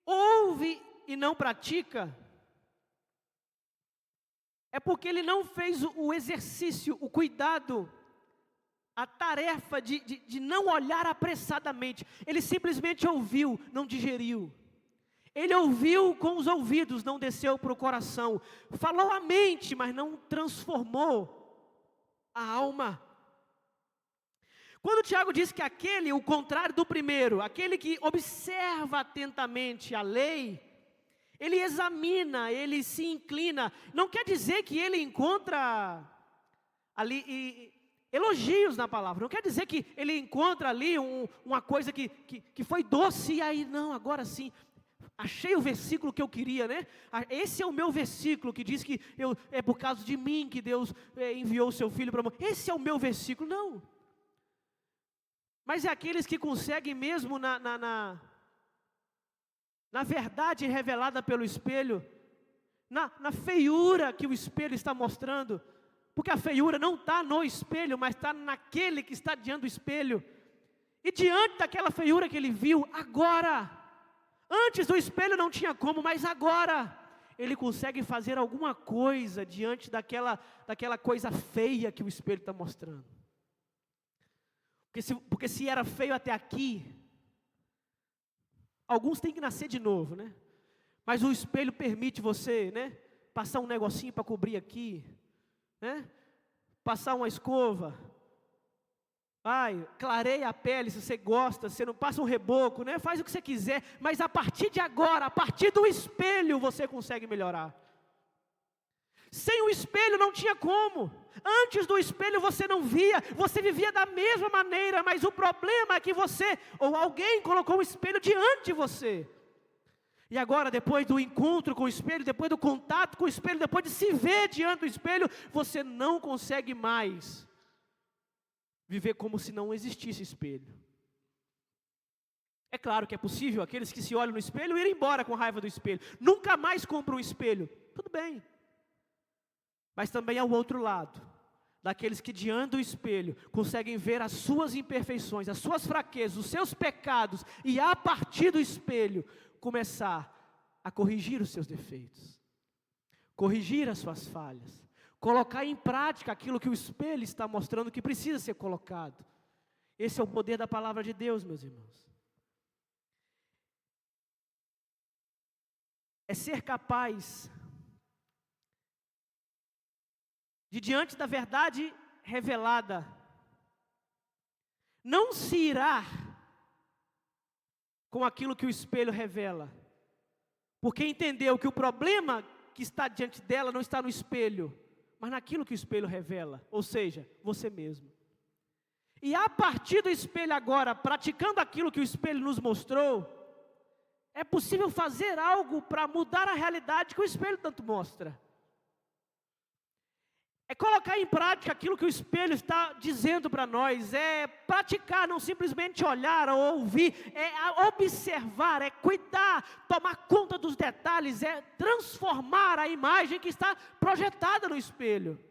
Speaker 1: ouve e não pratica é porque ele não fez o exercício, o cuidado, a tarefa de não olhar apressadamente. Ele simplesmente ouviu, não digeriu. Ele ouviu com os ouvidos, não desceu para o coração. Falou a mente, mas não transformou a alma. Quando Tiago diz que aquele, o contrário do primeiro, aquele que observa atentamente a lei, ele examina, ele se inclina, não quer dizer que ele encontra ali elogios na palavra, não quer dizer que ele encontra ali uma coisa que foi doce, e aí não, agora sim, achei o versículo que eu queria, né? Esse é o meu versículo que diz que é por causa de mim que Deus enviou o seu filho para morrer. Esse é o meu versículo, não. Mas é aqueles que conseguem mesmo na verdade revelada pelo espelho, na feiura que o espelho está mostrando, porque a feiura não está no espelho, mas está naquele que está diante do espelho, e diante daquela feiura que ele viu, agora, antes do espelho não tinha como, mas agora, ele consegue fazer alguma coisa diante daquela coisa feia que o espelho está mostrando. Porque se era feio até aqui, alguns têm que nascer de novo, né? Mas o espelho permite você, né? Passar um negocinho para cobrir aqui, né? Passar uma escova. Clareia a pele se você gosta, você não passa um reboco, né? Faz o que você quiser, mas a partir de agora, a partir do espelho, você consegue melhorar. Sem o espelho não tinha como. Antes do espelho você não via, você vivia da mesma maneira, mas o problema é que você, ou alguém colocou um espelho diante de você. E agora, depois do encontro com o espelho, depois do contato com o espelho, depois de se ver diante do espelho, você não consegue mais viver como se não existisse espelho. É claro que é possível aqueles que se olham no espelho irem embora com raiva do espelho, nunca mais compram um espelho, tudo bem. Mas também há o outro lado, daqueles que diante do espelho conseguem ver as suas imperfeições, as suas fraquezas, os seus pecados, e a partir do espelho começar a corrigir os seus defeitos, corrigir as suas falhas, colocar em prática aquilo que o espelho está mostrando que precisa ser colocado. Esse é o poder da palavra de Deus, meus irmãos. É ser capaz de, diante da verdade revelada, não se irar com aquilo que o espelho revela, porque entendeu que o problema que está diante dela não está no espelho, mas naquilo que o espelho revela, ou seja, você mesmo. E a partir do espelho agora, praticando aquilo que o espelho nos mostrou, é possível fazer algo para mudar a realidade que o espelho tanto mostra. É colocar em prática aquilo que o espelho está dizendo para nós, é praticar, não simplesmente olhar ou ouvir, é observar, é cuidar, tomar conta dos detalhes, é transformar a imagem que está projetada no espelho.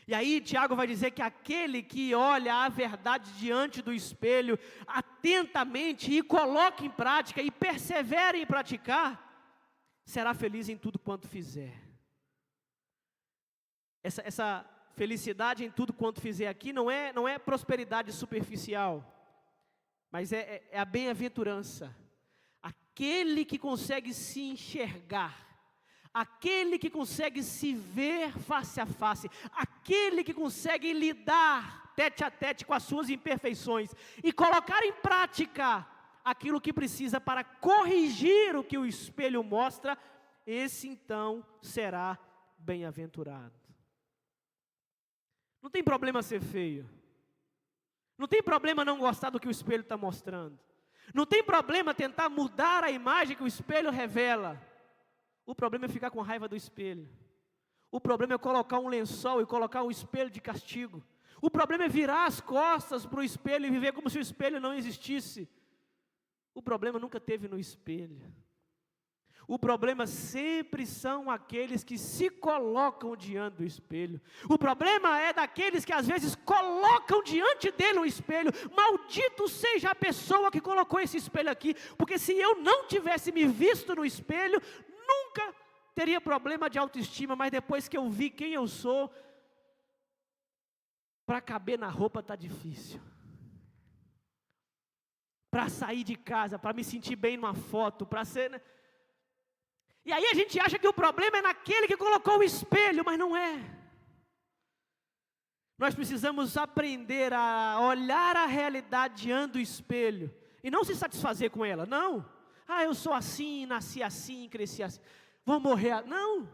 Speaker 1: E aí Tiago vai dizer que aquele que olha a verdade diante do espelho, atentamente e coloca em prática e persevera em praticar, será feliz em tudo quanto fizer. Essa felicidade em tudo quanto fizer aqui não é prosperidade superficial, mas é a bem-aventurança. Aquele que consegue se enxergar Aquele que consegue se ver face a face, aquele que consegue lidar tete a tete com as suas imperfeições e colocar em prática aquilo que precisa para corrigir o que o espelho mostra, esse então será bem-aventurado. Não tem problema ser feio, não tem problema não gostar do que o espelho está mostrando, não tem problema tentar mudar a imagem que o espelho revela. O problema é ficar com raiva do espelho. O problema é colocar um lençol e colocar um espelho de castigo. O problema é virar as costas para o espelho e viver como se o espelho não existisse. O problema nunca teve no espelho. O problema sempre são aqueles que se colocam diante do espelho. O problema é daqueles que às vezes colocam diante dele um espelho. Maldito seja a pessoa que colocou esse espelho aqui, porque se eu não tivesse me visto no espelho, nunca teria problema de autoestima, mas depois que eu vi quem eu sou, para caber na roupa está difícil. Para sair de casa, para me sentir bem numa foto, para ser... Né? E aí a gente acha que o problema é naquele que colocou o espelho, mas não é. Nós precisamos aprender a olhar a realidade diante do espelho e não se satisfazer com ela, não. Eu sou assim, nasci assim, cresci assim, vou morrer. Não,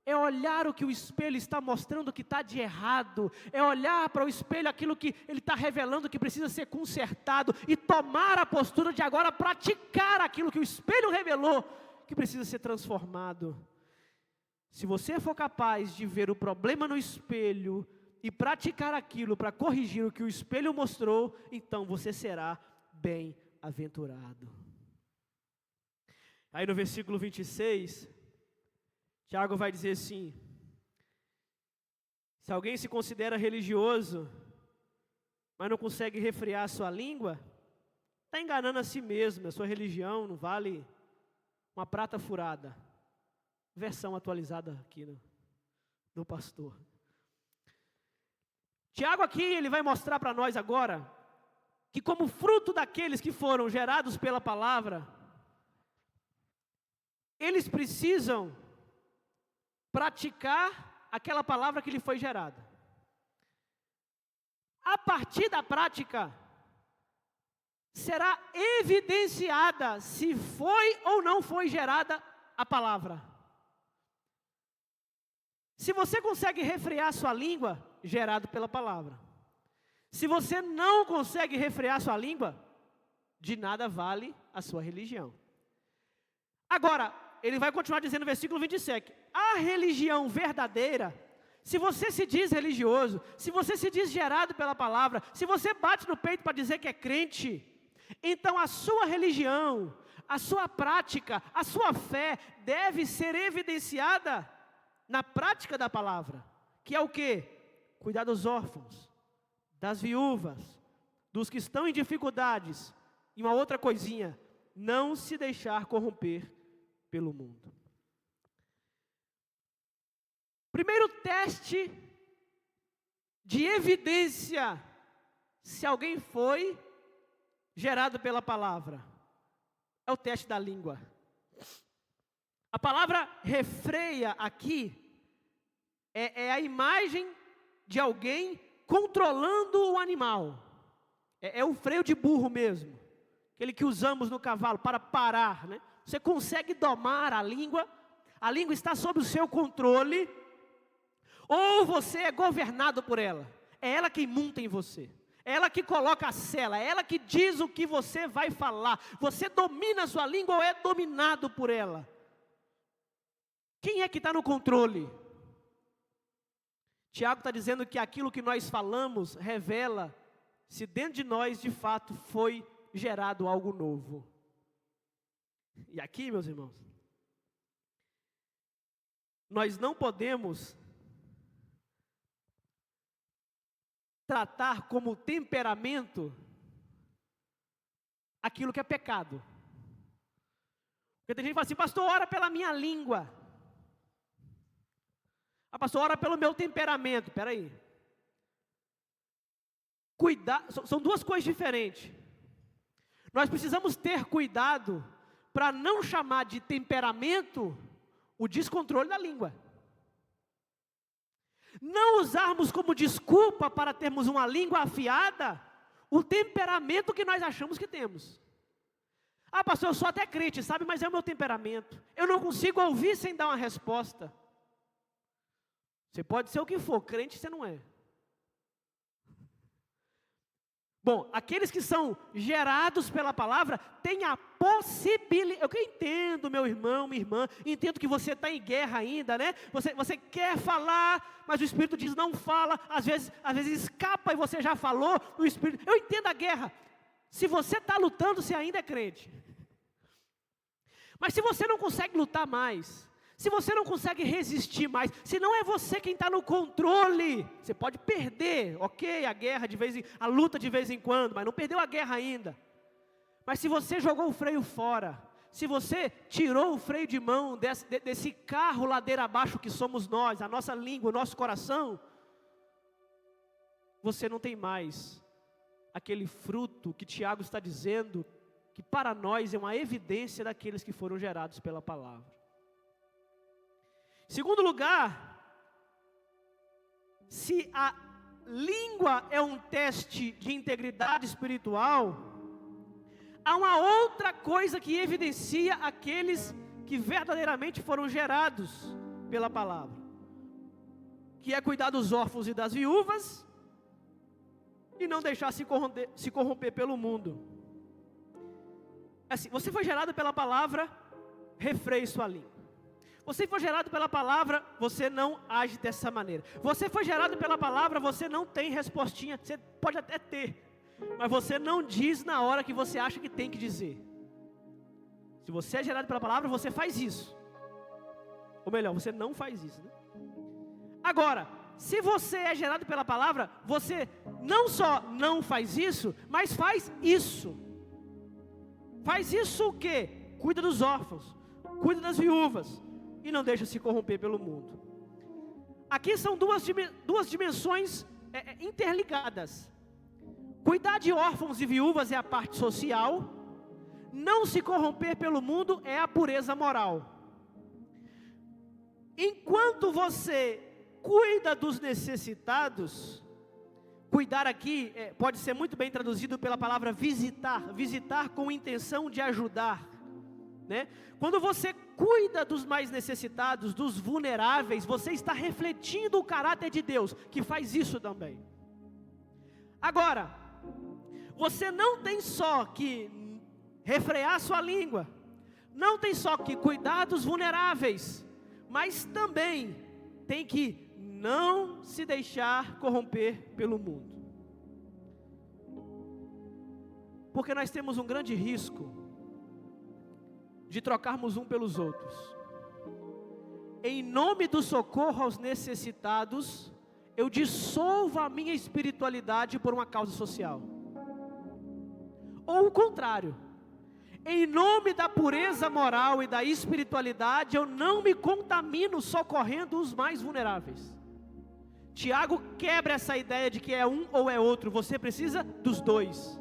Speaker 1: é olhar o que o espelho está mostrando que está de errado, é olhar para o espelho aquilo que ele está revelando que precisa ser consertado e tomar a postura de agora praticar aquilo que o espelho revelou que precisa ser transformado. Se você for capaz de ver o problema no espelho e praticar aquilo para corrigir o que o espelho mostrou, então você será bem-aventurado. Aí no versículo 26, Tiago vai dizer assim: se alguém se considera religioso, mas não consegue refrear a sua língua, está enganando a si mesmo, a sua religião não vale uma prata furada. Versão atualizada aqui do pastor. Tiago aqui, ele vai mostrar para nós agora, que como fruto daqueles que foram gerados pela palavra, eles precisam praticar aquela palavra que lhe foi gerada. A partir da prática, será evidenciada se foi ou não foi gerada a palavra. Se você consegue refrear sua língua, gerado pela palavra. Se você não consegue refrear sua língua, de nada vale a sua religião. Agora, ele vai continuar dizendo no versículo 27, a religião verdadeira, se você se diz religioso, se você se diz gerado pela palavra, se você bate no peito para dizer que é crente, então a sua religião, a sua prática, a sua fé deve ser evidenciada na prática da palavra, que é o quê? Cuidar dos órfãos, das viúvas, dos que estão em dificuldades, e uma outra coisinha, não se deixar corromper pelo mundo. Primeiro teste de evidência, se alguém foi gerado pela palavra, é o teste da língua. A palavra refreia aqui é a imagem de alguém controlando o animal. É o freio de burro mesmo, aquele que usamos no cavalo para parar, né? Você consegue domar a língua está sob o seu controle, ou você é governado por ela. É ela quem monta em você, é ela que coloca a sela, é ela que diz o que você vai falar. Você domina a sua língua ou é dominado por ela? Quem é que está no controle? Tiago está dizendo que aquilo que nós falamos revela se dentro de nós de fato foi gerado algo novo. E aqui, meus irmãos, nós não podemos tratar como temperamento aquilo que é pecado. Porque tem gente que fala assim, pastor, ora pela minha língua. Pastor, ora pelo meu temperamento. Espera aí. São duas coisas diferentes. Nós precisamos ter cuidado para não chamar de temperamento o descontrole da língua. Não usarmos como desculpa para termos uma língua afiada o temperamento que nós achamos que temos. Ah, pastor, eu sou até crente, sabe, mas é o meu temperamento. Eu não consigo ouvir sem dar uma resposta. Você pode ser o que for, crente você não é. Bom, aqueles que são gerados pela palavra têm a possibilidade. Eu entendo, meu irmão, minha irmã, entendo que você está em guerra ainda, né? Você quer falar, mas o Espírito diz não fala. Às vezes escapa e você já falou. O Espírito. Eu entendo a guerra. Se você está lutando, você ainda é crente. Mas se você não consegue lutar mais, se você não consegue resistir mais, se não é você quem está no controle, você pode perder, ok, a luta de vez em quando, mas não perdeu a guerra ainda. Mas se você jogou o freio fora, se você tirou o freio de mão desse carro ladeira abaixo que somos nós, a nossa língua, o nosso coração, você não tem mais aquele fruto que Tiago está dizendo, que para nós é uma evidência daqueles que foram gerados pela palavra. Segundo lugar, se a língua é um teste de integridade espiritual, há uma outra coisa que evidencia aqueles que verdadeiramente foram gerados pela palavra, que é cuidar dos órfãos e das viúvas, e não deixar se corromper pelo mundo. Assim, você foi gerado pela palavra, refreie sua língua. Você foi gerado pela palavra, você não age dessa maneira. Você foi gerado pela palavra, você não tem respostinha. Você pode até ter, mas você não diz na hora que você acha que tem que dizer. Se você é gerado pela palavra, você faz isso. Ou melhor, você não faz isso, né? Agora, se você é gerado pela palavra, você não só não faz isso, mas faz isso. Faz isso o quê? Cuida dos órfãos, cuida das viúvas, e não deixa se corromper pelo mundo. Aqui são duas dimensões interligadas. Cuidar de órfãos e viúvas é a parte social. Não se corromper pelo mundo é a pureza moral. Enquanto você cuida dos necessitados, cuidar aqui pode ser muito bem traduzido pela palavra visitar. Visitar com intenção de ajudar, né? Quando você cuida dos mais necessitados, dos vulneráveis, você está refletindo o caráter de Deus, que faz isso também. Agora, você não tem só que refrear sua língua, não tem só que cuidar dos vulneráveis, mas também tem que não se deixar corromper pelo mundo. Porque nós temos um grande risco de trocarmos um pelos outros. Em nome do socorro aos necessitados, eu dissolvo a minha espiritualidade por uma causa social. Ou o contrário, em nome da pureza moral e da espiritualidade, eu não me contamino socorrendo os mais vulneráveis. Tiago quebra essa ideia de que é um ou é outro. Você precisa dos dois.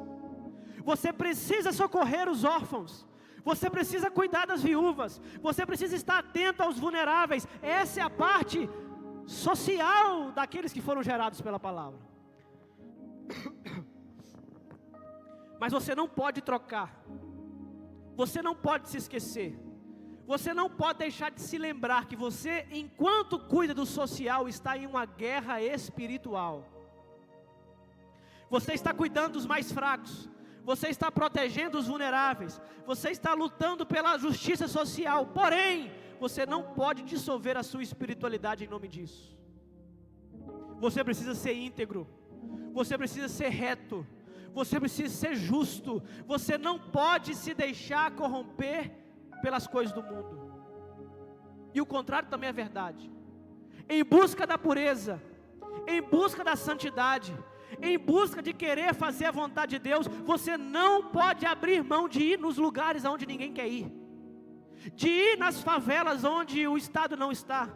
Speaker 1: Você precisa socorrer os órfãos. Você precisa cuidar das viúvas. Você precisa estar atento aos vulneráveis. Essa é a parte social daqueles que foram gerados pela palavra. Mas você não pode trocar. Você não pode se esquecer. Você não pode deixar de se lembrar que você, enquanto cuida do social, está em uma guerra espiritual. Você está cuidando dos mais fracos. Você está protegendo os vulneráveis. Você está lutando pela justiça social. Porém, você não pode dissolver a sua espiritualidade em nome disso. Você precisa ser íntegro. Você precisa ser reto. Você precisa ser justo. Você não pode se deixar corromper pelas coisas do mundo. E o contrário também é verdade. Em busca da pureza, em busca da santidade, em busca de querer fazer a vontade de Deus, você não pode abrir mão de ir nos lugares onde ninguém quer ir, de ir nas favelas onde o Estado não está,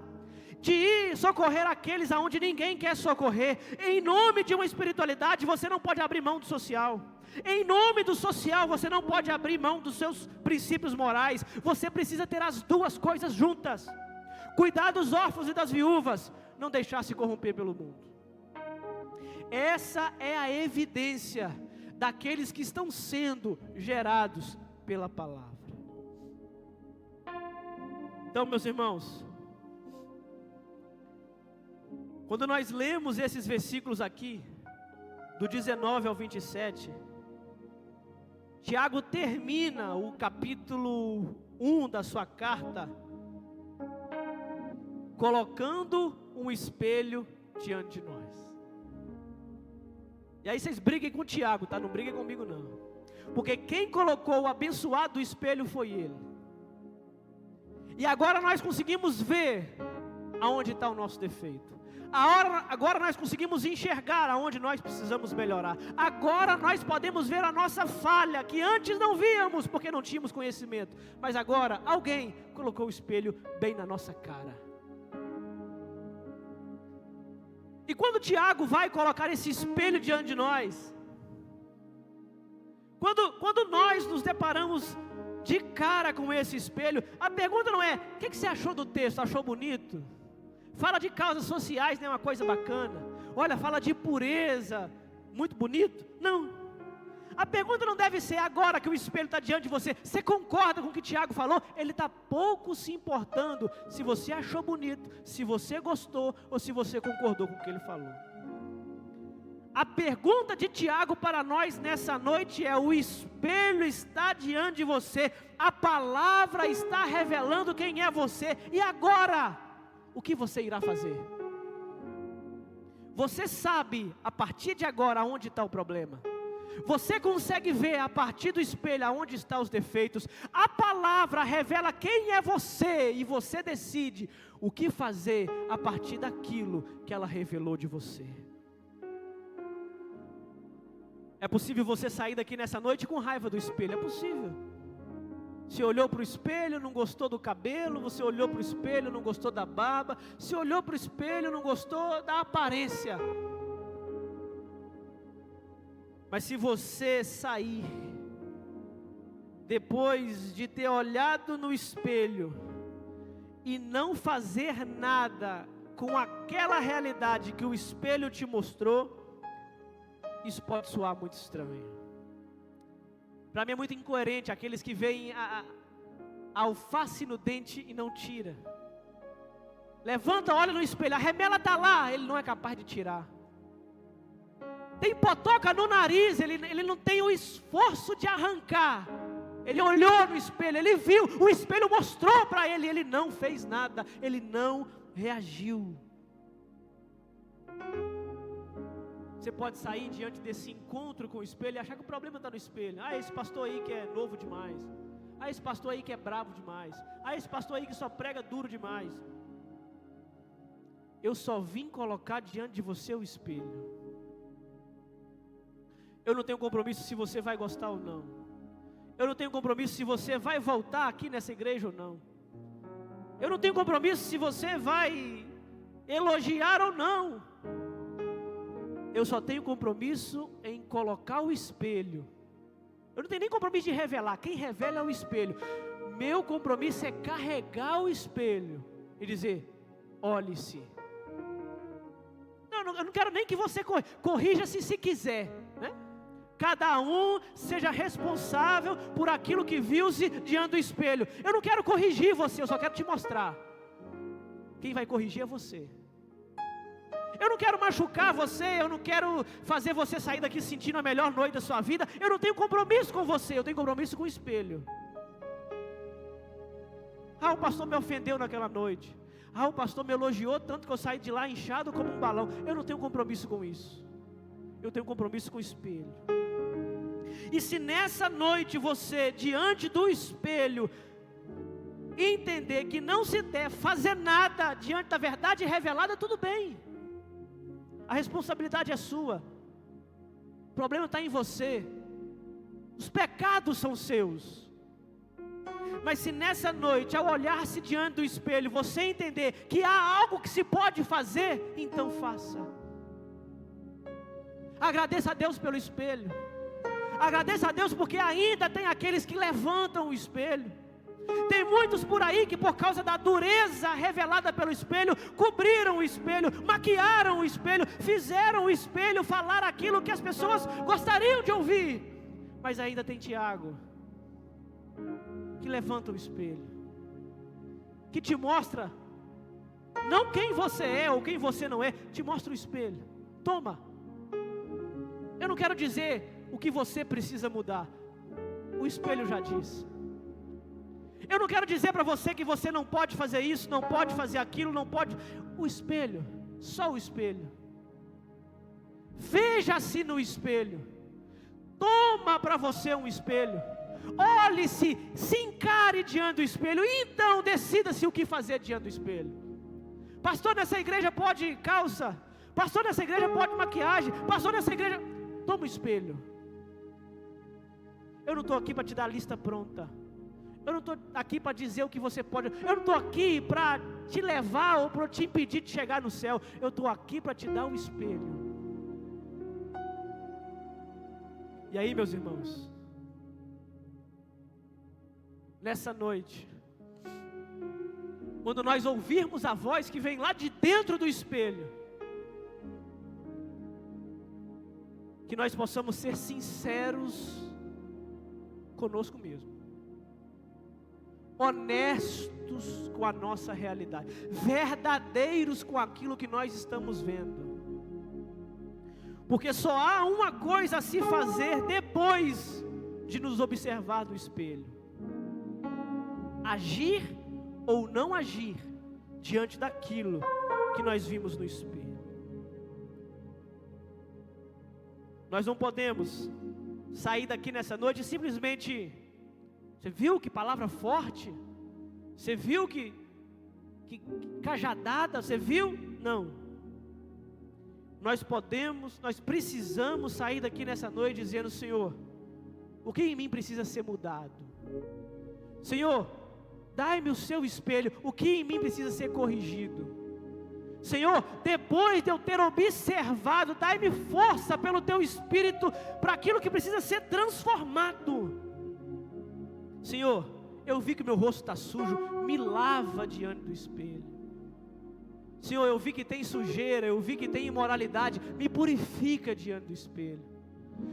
Speaker 1: de ir socorrer aqueles aonde ninguém quer socorrer. Em nome de uma espiritualidade, você não pode abrir mão do social. Em nome do social, você não pode abrir mão dos seus princípios morais. Você precisa ter as duas coisas juntas. cuidar dos órfãos e das viúvas, não deixar se corromper pelo mundo. Essa é a evidência daqueles que estão sendo gerados pela palavra. Então, meus irmãos, quando nós lemos esses versículos aqui, do 19 ao 27, Tiago termina o capítulo 1 da sua carta, colocando um espelho diante de nós. E aí vocês briguem com o Tiago, tá? Não briguem comigo não. Porque quem colocou o abençoado espelho foi ele. E agora nós conseguimos ver aonde está o nosso defeito. Agora nós conseguimos enxergar aonde nós precisamos melhorar. Agora nós podemos ver a nossa falha, que antes não víamos, porque não tínhamos conhecimento. Mas agora alguém colocou o espelho bem na nossa cara. E quando Tiago vai colocar esse espelho diante de nós, quando nós nos deparamos de cara com esse espelho, a pergunta não é: o que você achou do texto? Achou bonito? Fala de causas sociais, não é uma coisa bacana? Olha, fala de pureza, muito bonito? Não. A pergunta não deve ser agora que o espelho está diante de você. Você concorda com o que Tiago falou? Ele está pouco se importando se você achou bonito, se você gostou ou se você concordou com o que ele falou. A pergunta de Tiago para nós nessa noite é: o espelho está diante de você, a palavra está revelando quem é você, e agora, o que você irá fazer? Você sabe a partir de agora onde está o problema. Você consegue ver a partir do espelho aonde estão os defeitos. A palavra revela quem é você, e você decide o que fazer a partir daquilo que ela revelou de você. É possível você sair daqui nessa noite com raiva do espelho, é possível. Você olhou para o espelho, não gostou do cabelo. Você olhou para o espelho, não gostou da barba. Você olhou para o espelho, não gostou da aparência. Mas se você sair, depois de ter olhado no espelho, e não fazer nada com aquela realidade que o espelho te mostrou, isso pode soar muito estranho. Para mim é muito incoerente aqueles que veem a alface no dente e não tira. Levanta, olha no espelho, a remela está lá, ele não é capaz de tirar. Tem potoca no nariz, ele não tem o esforço de arrancar. Ele olhou no espelho, ele viu, o espelho mostrou para ele, ele não fez nada, ele não reagiu. Você pode sair diante desse encontro com o espelho e achar que o problema está no espelho. Ah, esse pastor aí que é novo demais. Ah, esse pastor aí que é bravo demais. Ah, esse pastor aí que só prega duro demais. Eu só vim colocar diante de você o espelho. Eu não tenho compromisso se você vai gostar ou não. Eu não tenho compromisso se você vai voltar aqui nessa igreja ou não. Eu não tenho compromisso se você vai elogiar ou não. Eu só tenho compromisso em colocar o espelho. Eu não tenho nem compromisso de revelar. Quem revela é o espelho. Meu compromisso é carregar o espelho e dizer: olhe-se. Eu não quero nem que você corrija-se se quiser, né? Cada um seja responsável por aquilo que viu-se diante do espelho. Eu não quero corrigir você, eu só quero te mostrar. Quem vai corrigir é você. Eu não quero machucar você, eu não quero fazer você sair daqui sentindo a melhor noite da sua vida. Eu não tenho compromisso com você, eu tenho compromisso com o espelho. Ah, o pastor me ofendeu naquela noite. Ah, o pastor me elogiou tanto que eu saí de lá inchado como um balão. Eu não tenho compromisso com isso. Eu tenho compromisso com o espelho. E se nessa noite você, diante do espelho, entender que não se deve fazer nada diante da verdade revelada, tudo bem. A responsabilidade é sua. O problema está em você. Os pecados são seus. Mas se nessa noite, ao olhar-se diante do espelho, você entender que há algo que se pode fazer, então faça. Agradeça a Deus pelo espelho. Agradeça a Deus porque ainda tem aqueles que levantam o espelho. Tem muitos por aí que, por causa da dureza revelada pelo espelho, cobriram o espelho, maquiaram o espelho, fizeram o espelho falar aquilo que as pessoas gostariam de ouvir. Mas ainda tem Tiago, que levanta o espelho, que te mostra, não quem você é ou quem você não é, te mostra o espelho. Toma. Eu não quero dizer o que você precisa mudar, o espelho já diz. Eu não quero dizer para você que você não pode fazer isso, não pode fazer aquilo, não pode. O espelho, só o espelho. Veja-se no espelho. Toma para você um espelho. Olhe-se, se encare diante do espelho. E então decida-se o que fazer diante do espelho. Pastor, nessa igreja pode calça. Pastor, nessa igreja pode maquiagem. Pastor, nessa igreja... Toma o espelho. Eu não estou aqui para te dar a lista pronta. Eu não estou aqui para dizer o que você pode. Eu não estou aqui para te levar ou para te impedir de chegar no céu. Eu estou aqui para te dar um espelho. E aí, meus irmãos, nessa noite, quando nós ouvirmos a voz que vem lá de dentro do espelho, que nós possamos ser sinceros conosco mesmo, honestos com a nossa realidade, verdadeiros com aquilo que nós estamos vendo, porque só há uma coisa a se fazer depois de nos observar no espelho: agir ou não agir diante daquilo que nós vimos no espelho. Nós não podemos sair daqui nessa noite e simplesmente: você viu que palavra forte? Você viu que cajadada? Você viu? Não. Nós precisamos sair daqui nessa noite dizendo: Senhor, o que em mim precisa ser mudado? Senhor, dai-me o seu espelho, o que em mim precisa ser corrigido? Senhor, depois de eu ter observado, dai-me força pelo teu Espírito para aquilo que precisa ser transformado. Senhor, eu vi que meu rosto está sujo, me lava diante do espelho. Senhor, eu vi que tem sujeira, eu vi que tem imoralidade, me purifica diante do espelho.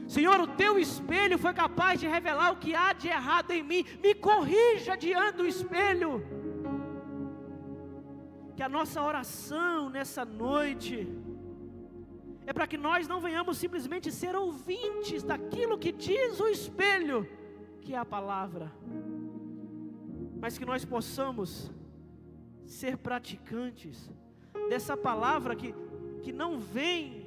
Speaker 1: Senhor, o teu espelho foi capaz de revelar o que há de errado em mim, me corrija diante do espelho. Que a nossa oração nessa noite é para que nós não venhamos simplesmente ser ouvintes daquilo que diz o espelho, que é a palavra, mas que nós possamos ser praticantes dessa palavra que não vem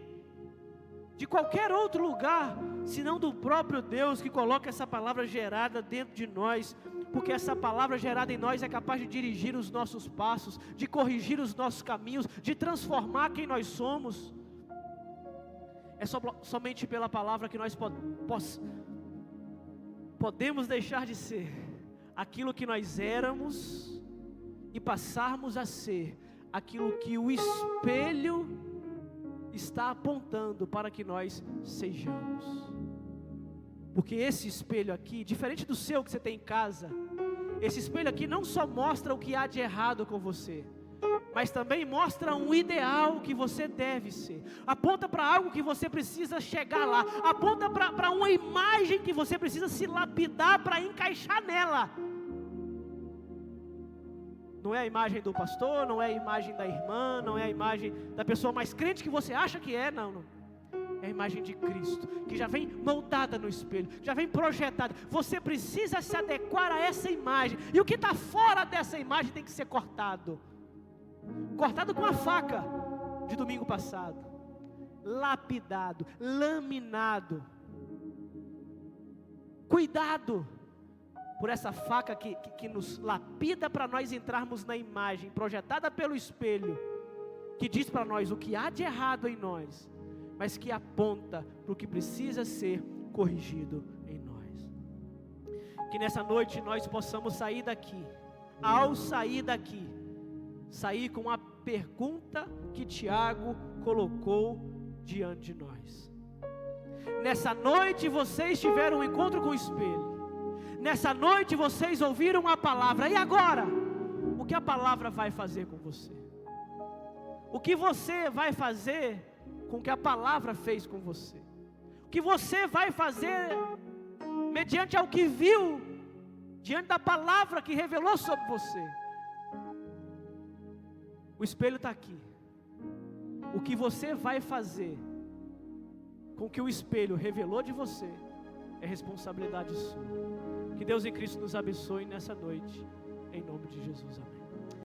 Speaker 1: de qualquer outro lugar, senão do próprio Deus, que coloca essa palavra gerada dentro de nós, porque essa palavra gerada em nós é capaz de dirigir os nossos passos, de corrigir os nossos caminhos, de transformar quem nós somos. É somente pela palavra que nós podemos deixar de ser aquilo que nós éramos e passarmos a ser aquilo que o espelho está apontando para que nós sejamos. Porque esse espelho aqui, diferente do seu que você tem em casa, esse espelho aqui não só mostra o que há de errado com você, mas também mostra um ideal que você deve ser, aponta para algo que você precisa chegar lá, aponta para uma imagem que você precisa se lapidar para encaixar nela. Não é a imagem do pastor, não é a imagem da irmã, não é a imagem da pessoa mais crente que você acha que é, não. É a imagem de Cristo, que já vem moldada no espelho, já vem projetada. Você precisa se adequar a essa imagem, e o que está fora dessa imagem tem que ser cortado. Cortado com a faca de domingo passado, lapidado, laminado. Cuidado por essa faca que nos lapida para nós entrarmos na imagem projetada pelo espelho, que diz para nós o que há de errado em nós, mas que aponta para o que precisa ser corrigido em nós. Que nessa noite nós possamos sair daqui, ao sair daqui, sair com a pergunta que Tiago colocou diante de nós. Nessa noite vocês tiveram um encontro com o espelho. Nessa noite vocês ouviram a palavra, e agora? O que a palavra vai fazer com você? O que você vai fazer com o que a palavra fez com você? O que você vai fazer mediante ao que viu, diante da palavra que revelou sobre você? O espelho está aqui. O que você vai fazer com o que o espelho revelou de você é responsabilidade sua. Que Deus em Cristo nos abençoe nessa noite, em nome de Jesus, amém.